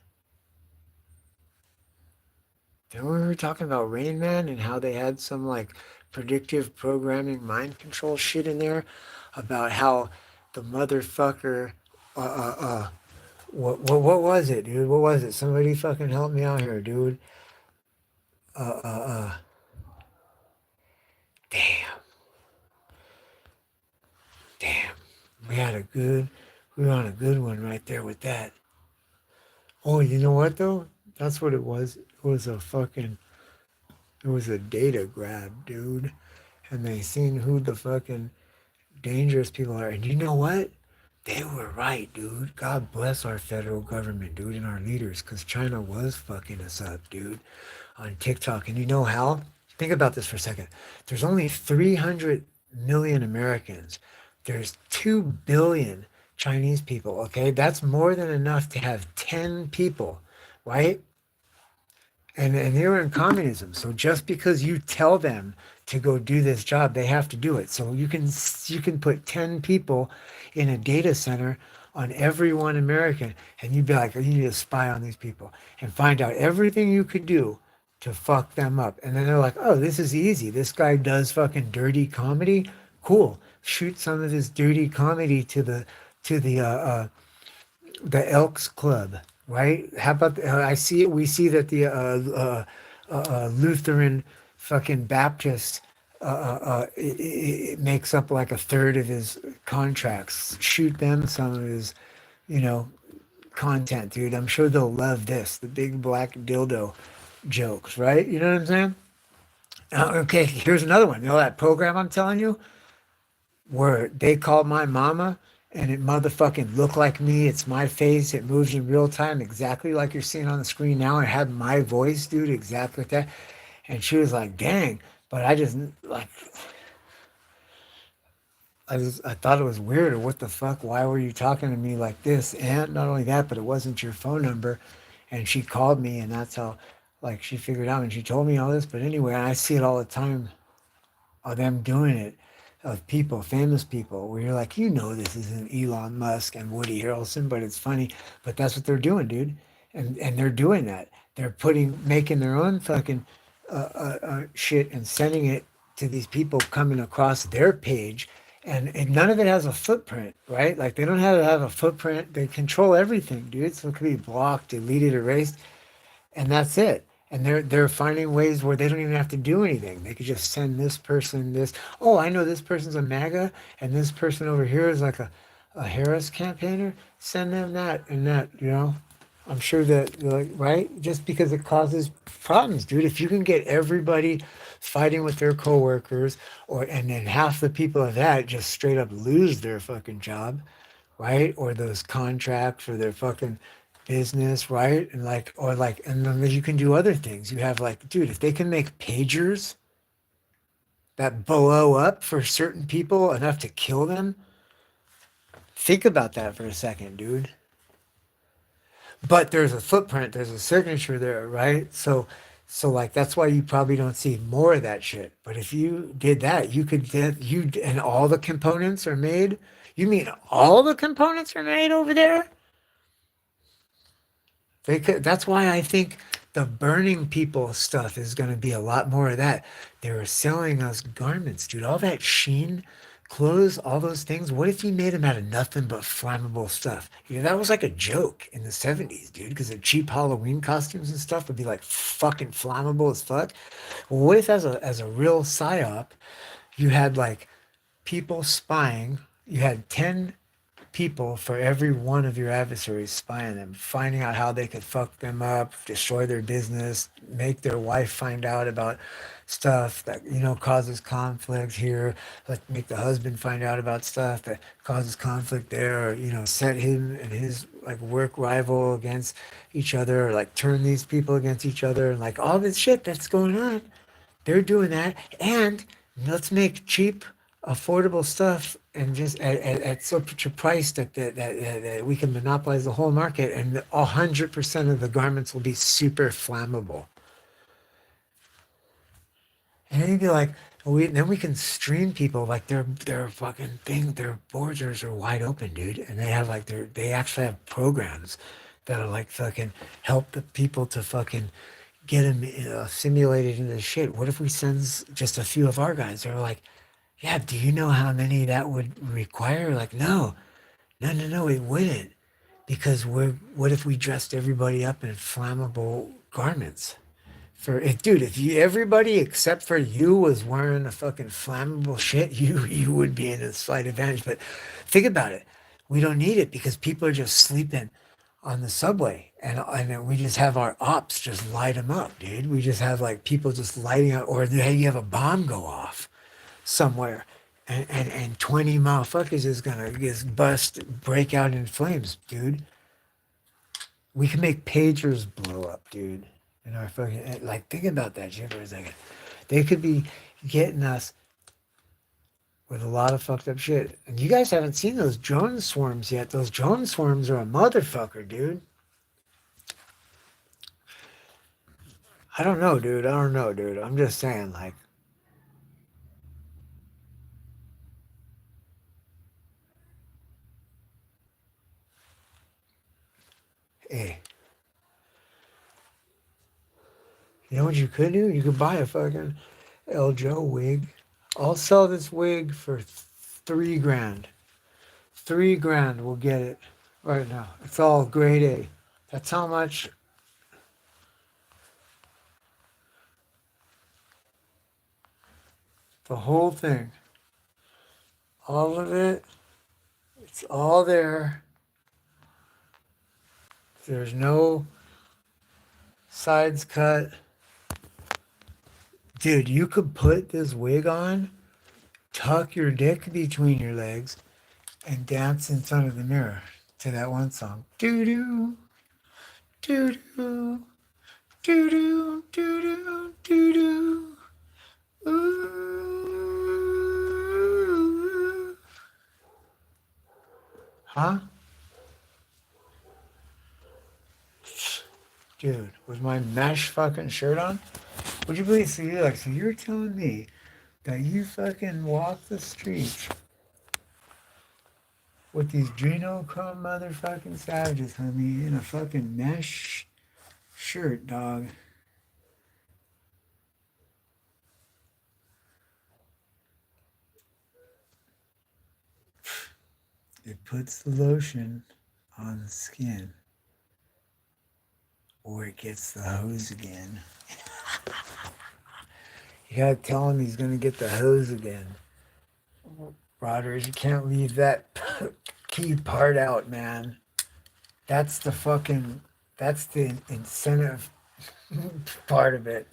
Speaker 1: Then we were talking about Rain Man and how they had some like predictive programming mind control shit in there about how the motherfucker uh uh uh what was it, dude? What was it? Somebody fucking help me out here, dude. Uh uh uh Damn. we were on a good one right there with that. Oh, you know what though? That's what it was. It was a data grab, dude. And they seen who the fucking dangerous people are. And you know what? They were right, dude. God bless our federal government, dude, and our leaders, because China was fucking us up, dude, on TikTok. And you know how? Think about this for a second. There's only 300 million Americans. There's 2 billion Chinese people, okay? That's more than enough to have 10 people, right? And they were in communism. So just because you tell them to go do this job, they have to do it. So you can put 10 people in a data center on every one American, and you'd be like, you need to spy on these people and find out everything you could do to fuck them up. And then they're like, oh, this is easy. This guy does fucking dirty comedy. Cool. Shoot some of this dirty comedy to the Elks Club, right? How about I see it? We see that the Lutheran fucking Baptist it makes up like a third of his contracts. Shoot them some of his, you know, content, dude. I'm sure they'll love this, the big black dildo jokes, right? You know what I'm saying? Okay, here's another one. You know that program I'm telling you? Where they called my mama and it motherfucking looked like me. It's my face. It moves in real time, exactly like you're seeing on the screen now. It had my voice, dude, exactly like that. And she was like, dang. But I just like I thought it was weird or what the fuck? Why were you talking to me like this? And not only that, but it wasn't your phone number. And she called me and that's how like she figured out and she told me all this. But anyway, I see it all the time of them doing it, of people, famous people, where you're like, you know, this isn't Elon Musk and Woody Harrelson, but it's funny. But that's what they're doing, dude, and they're doing that. They're making their own fucking shit and sending it to these people coming across their page. And none of it has a footprint, right? Like they don't have a footprint. They control everything, dude. So it could be blocked, deleted, erased and that's it. And they're finding ways where they don't even have to do anything. They could just send this person this. Oh, I know this person's a MAGA, and this person over here is like a Harris campaigner. Send them that and that. You know, I'm sure that like right, just because it causes problems, dude. If you can get everybody fighting with their coworkers, or and then half the people of that just straight up lose their fucking job, right? Or those contracts for their fucking business, right? And like, or like, and then you can do other things. You have like, dude, if they can make pagers that blow up for certain people enough to kill them, think about that for a second, dude. But there's a footprint, there's a signature there, right? So like that's why you probably don't see more of that shit. But if you did that, you could get you and all the components are made. You mean all the components are made over there? They could, that's why I think the burning people stuff is going to be a lot more of that. They were selling us garments, dude. All that sheen clothes, all those things. What if you made them out of nothing but flammable stuff? You know, that was like a joke in the 70s, dude, because the cheap Halloween costumes and stuff would be like fucking flammable as fuck. Well, what if as a real psyop, you had like people spying, you had 10 people for every one of your adversaries, spying them, finding out how they could fuck them up, destroy their business, make their wife find out about stuff that causes conflict here, like make the husband find out about stuff that causes conflict there, or set him and his like work rival against each other, or like turn these people against each other, and like all this shit that's going on. They're doing that, and let's make cheap, affordable stuff, and just at such a price that we can monopolize the whole market, and 100% of the garments will be super flammable. And then you'd be like, then we can stream people like their fucking thing, their borders are wide open, dude, and they actually have programs that are like fucking help the people to fucking get them simulated into shit. What if we send just a few of our guys? They're like, yeah, do you know how many that would require? Like, no, no, no, no, it wouldn't. Because what if we dressed everybody up in flammable garments? For if, dude, if you everybody except for you was wearing a fucking flammable shit, you would be in a slight advantage. But think about it. We don't need it because people are just sleeping on the subway, and then we just have our ops just light them up, dude. We just have like people just lighting up, or hey, you have a bomb go off somewhere, and 20 motherfuckers is gonna just bust, break out in flames, dude. We can make pagers blow up, dude. In our fucking, like, think about that shit for a second. They could be getting us with a lot of fucked up shit. And you guys haven't seen those drone swarms yet. Those drone swarms are a motherfucker, dude. I don't know, dude. I don't know, dude. I'm just saying, like, hey, you know what you could do? You could buy a fucking El Joe wig. I'll sell this wig for 3 grand. 3 grand will get it right now. It's all grade A. That's how much the whole thing, all of it, it's all there. There's no sides cut. Dude, you could put this wig on, tuck your dick between your legs, and dance in front of the mirror to that one song. Doo doo, doo doo, doo doo, doo doo, doo doo. Ooh. Huh? Dude, with my mesh fucking shirt on? Would you believe? So you're telling me that you fucking walk the streets with these Dreno-chrome motherfucking savages, homie, in a fucking mesh shirt, dog. It puts the lotion on the skin, or it gets the hose again. You gotta tell him he's gonna get the hose again. Rodgers, you can't leave that key part out, man. That's the fucking, that's the incentive part of it.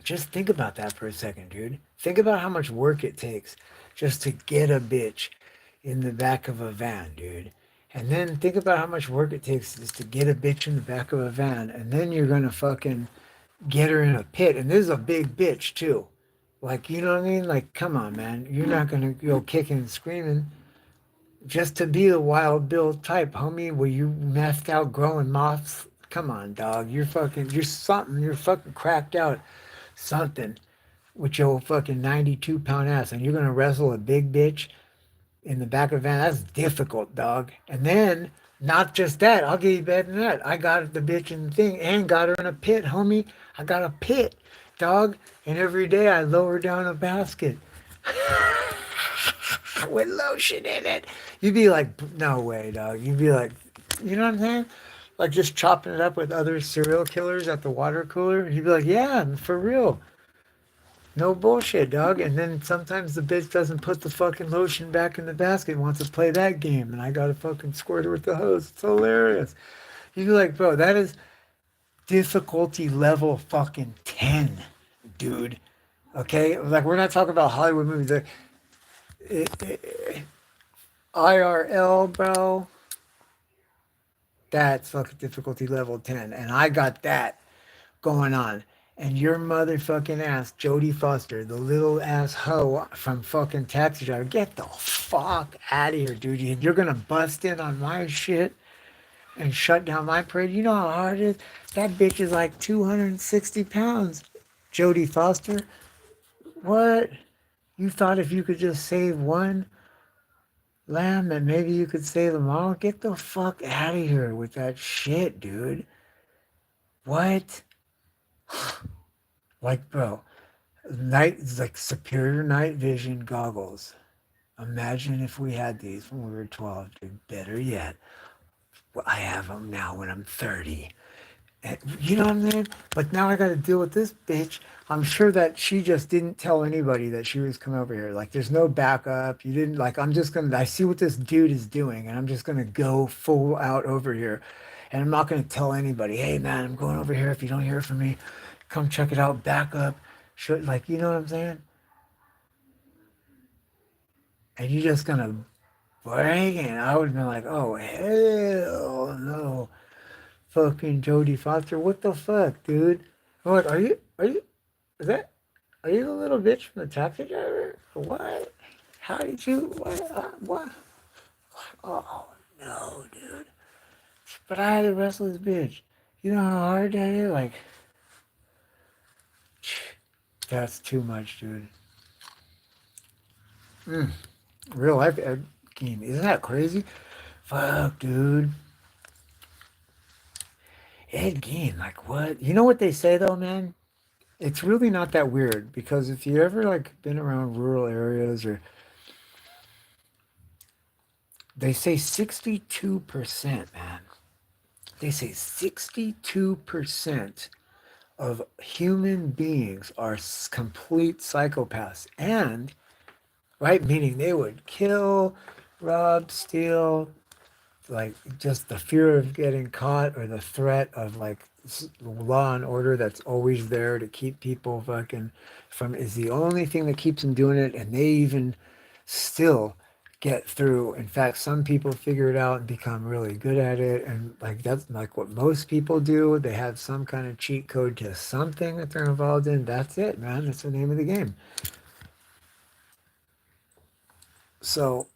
Speaker 1: Just think about that for a second, dude. Think about how much work it takes just to get a bitch in the back of a van, dude. And then think about how much work it takes just to get a bitch in the back of a van. And then you're gonna fucking get her in a pit. And this is a big bitch too. Like, you know what I mean? Like, come on, man. You're not gonna go kicking and screaming just to be the wild Bill type, homie, where you messed out growing moths. Come on, dog. You're something. You're fucking cracked out something with your fucking 92-pound ass, and you're gonna wrestle a big bitch in the back of a van. That's difficult, dog. And then, not just that, I'll give you better than that. I got the bitch in the thing and got her in a pit, homie. I got a pit, dog. And every day I lower down a basket with lotion in it. You'd be like, no way, dog. You'd be like, you know what I'm saying? Like just chopping it up with other serial killers at the water cooler. You'd be like, yeah, for real. No bullshit, dog. And then sometimes the bitch doesn't put the fucking lotion back in the basket, wants to play that game, and I gotta fucking squirt her with the hose. It's hilarious. You'd be like, bro, that is difficulty level fucking 10, dude. Okay? Like, we're not talking about Hollywood movies. Like, IRL, bro, that's fucking difficulty level 10. And I got that going on. And your motherfucking ass, Jodie Foster, the little ass hoe from fucking Taxi Driver, get the fuck out of here, dude. You're gonna bust in on my shit and shut down my parade. You know how hard it is? That bitch is like 260 pounds. Jodie Foster, what? You thought if you could just save one lamb that maybe you could save them all? Get the fuck out of here with that shit, dude. What? Like, bro, night is like superior night vision goggles. Imagine if we had these when we were 12, dude. Better yet, well, I have them now when I'm 30. You know what I'm saying? But now I got to deal with this bitch. I'm sure that she just didn't tell anybody that she was coming over here. Like, there's no backup. You didn't, like, I'm just gonna, I see what this dude is doing, and I'm just gonna go full out over here. And I'm not gonna tell anybody, hey man, I'm going over here. If you don't hear from me, come check it out. Backup. Should, like, you know what I'm saying? And you're just gonna break it. I would have been like, oh, hell no. Fucking Jodie Foster, what the fuck, dude? I'm like, is that, are you the little bitch from the taxi driver? What? How did you, what? Oh, no, dude. But I had to wrestle this bitch. You know how hard that is? Like, that's too much, dude. Mm, real life Ed Gein. Isn't that crazy? Fuck, dude. Ed Gein, like, what? You know what they say, though, man? It's really not that weird because if you ever like been around rural areas or they say 62%, man. They say 62% of human beings are complete psychopaths and right meaning they would kill, rob, steal, like just the fear of getting caught or the threat of like law and order that's always there to keep people fucking from is the only thing that keeps them doing it, and they even still get through. In fact, some people figure it out and become really good at it, and like that's like what most people do. They have some kind of cheat code to something that they're involved in. That's it, man. That's the name of the game. So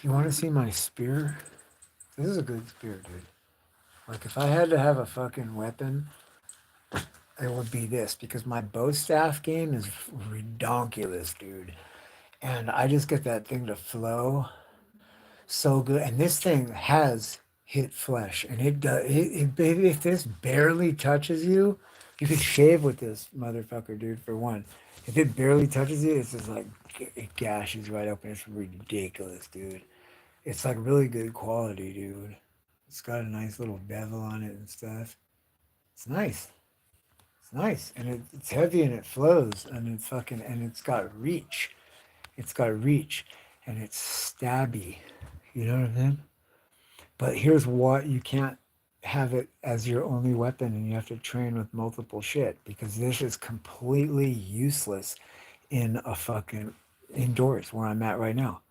Speaker 1: you want to see my spear? This is a good spear, dude. Like if I had to have a fucking weapon, it would be this because my bow staff game is redonkulous, dude. And I just get that thing to flow so good. And this thing has hit flesh, and it does. If this barely touches you, you could shave with this motherfucker, dude. For one, if it barely touches you, it's just like it gashes right open. It's ridiculous, dude. It's like really good quality, dude. It's got a nice little bevel on it and stuff. It's nice. It's nice, and it's heavy and it flows, and it's fucking, and it's got reach. It's got reach, and it's stabby. You know what I mean? But here's what you can't have it as your only weapon, and you have to train with multiple shit because this is completely useless in a fucking indoors where I'm at right now.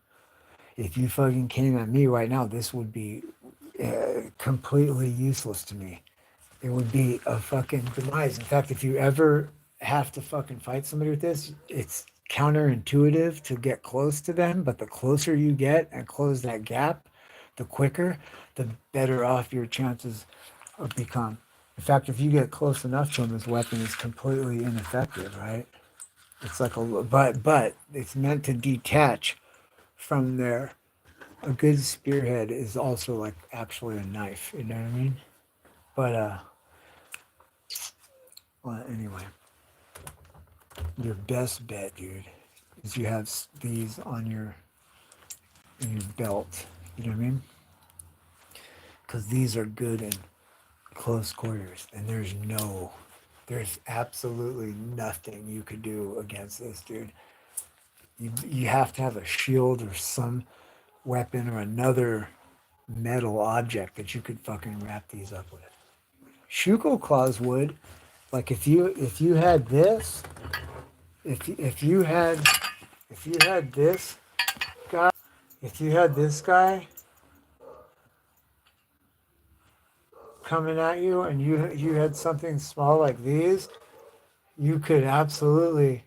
Speaker 1: If you fucking came at me right now, this would be completely useless to me. It would be a fucking demise. In fact, if you ever have to fucking fight somebody with this, it's counterintuitive to get close to them, but the closer you get and close that gap, the quicker, the better off your chances of become. In fact, if you get close enough to them, this weapon is completely ineffective, right? It's like but it's meant to detach from there. A good spearhead is also like actually a knife, you know what I mean? But well, anyway, your best bet, dude, is you have these on your in your belt. You know what I mean? Because these are good in close quarters, and there's absolutely nothing you could do against this, dude. You have to have a shield or some weapon or another metal object that you could fucking wrap these up with. Shuko claws would, like if you had this, if you had if you had this guy, if you had this guy coming at you and you had something small like these, you could absolutely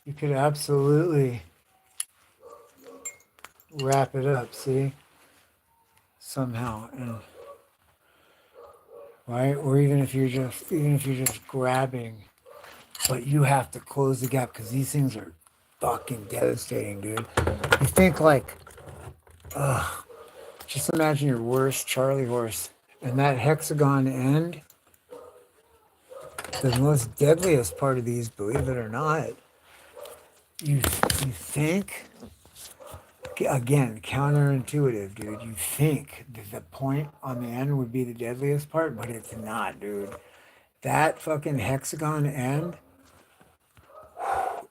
Speaker 1: you could absolutely wrap it up, see? Somehow. And right? Or even if you're just grabbing, but you have to close the gap because these things are fucking devastating, dude. You think like, ugh, just imagine your worst Charlie horse and that hexagon end, the most deadliest part of these, believe it or not, you think Again, counterintuitive, dude. You think that the point on the end would be the deadliest part, but it's not, dude. That fucking hexagon end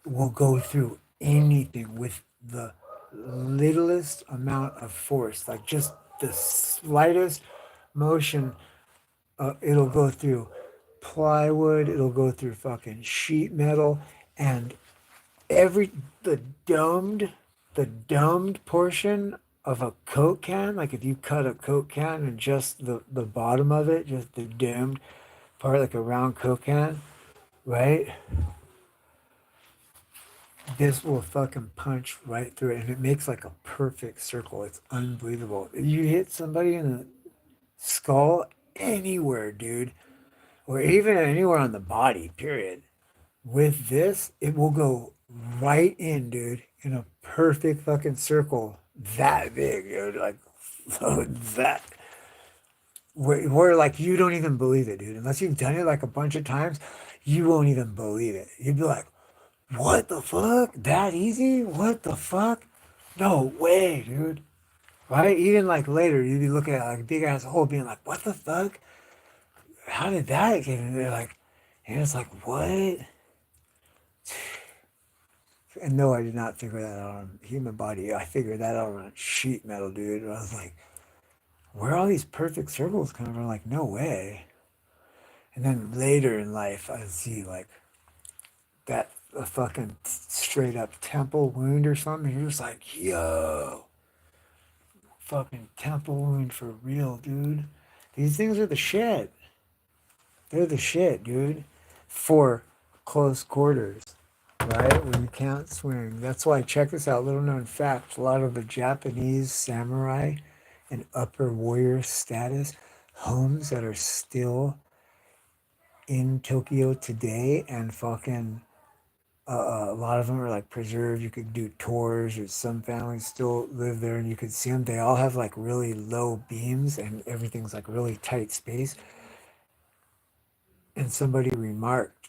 Speaker 1: will go through anything with the littlest amount of force, like just the slightest motion. It'll go through plywood, it'll go through fucking sheet metal, and every the domed the domed portion of a Coke can, like if you cut a Coke can and just the bottom of it, just the domed part, like a round Coke can, right? This will fucking punch right through it, and it makes like a perfect circle. It's unbelievable. You hit somebody in the skull anywhere, dude, or even anywhere on the body, period. With this, it will go right in, dude, in a perfect fucking circle that big, dude. Like, that. Where, like, you don't even believe it, dude. Unless you've done it like a bunch of times, you won't even believe it. You'd be like, what the fuck? That easy? What the fuck? No way, dude. Right? Even like later, you'd be looking at like a big ass hole, being like, what the fuck? How did that get in there? Like, and it's like, what? And no, I did not figure that out on human body. I figured that out on sheet metal, dude. And I was like, where are all these perfect circles coming from? Like, no way. And then later in life, I see like that a fucking straight up temple wound or something. You're just like, yo, fucking temple wound for real, dude. These things are the shit. They're the shit, dude. For close quarters, right? When you can't swing. That's why, check this out, little known fact. A lot of the Japanese samurai and upper warrior status homes that are still in Tokyo today and fucking a lot of them are like preserved. You could do tours, or some families still live there, and you could see them. They all have like really low beams, and everything's like really tight space. And somebody remarked,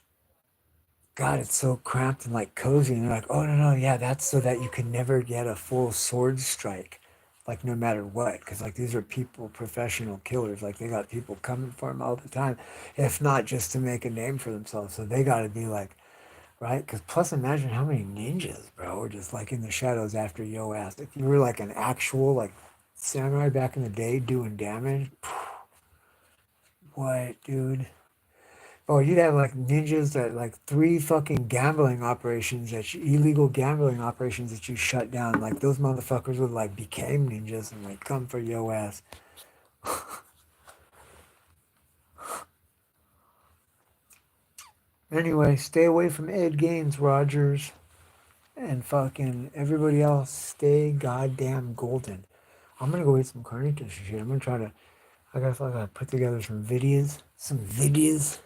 Speaker 1: God, it's so cramped and like cozy. And they're like, oh, no, no, yeah, that's so that you can never get a full sword strike, like no matter what. Because like these are people, professional killers. Like they got people coming for them all the time, if not just to make a name for themselves. So they got to be like, right? Because plus, imagine how many ninjas, bro, were just like in the shadows after yo ass. If you were like an actual like samurai back in the day doing damage, what, dude? Oh, you'd have like ninjas that like three fucking gambling operations that you, illegal gambling operations that you shut down. Like those motherfuckers would like became ninjas and like come for yo ass. Anyway, stay away from Ed Gaines, Rogers, and fucking everybody else. Stay goddamn golden. I'm gonna go eat some carnitas and shit. I'm gonna try to. I gotta put together some videos. Some videos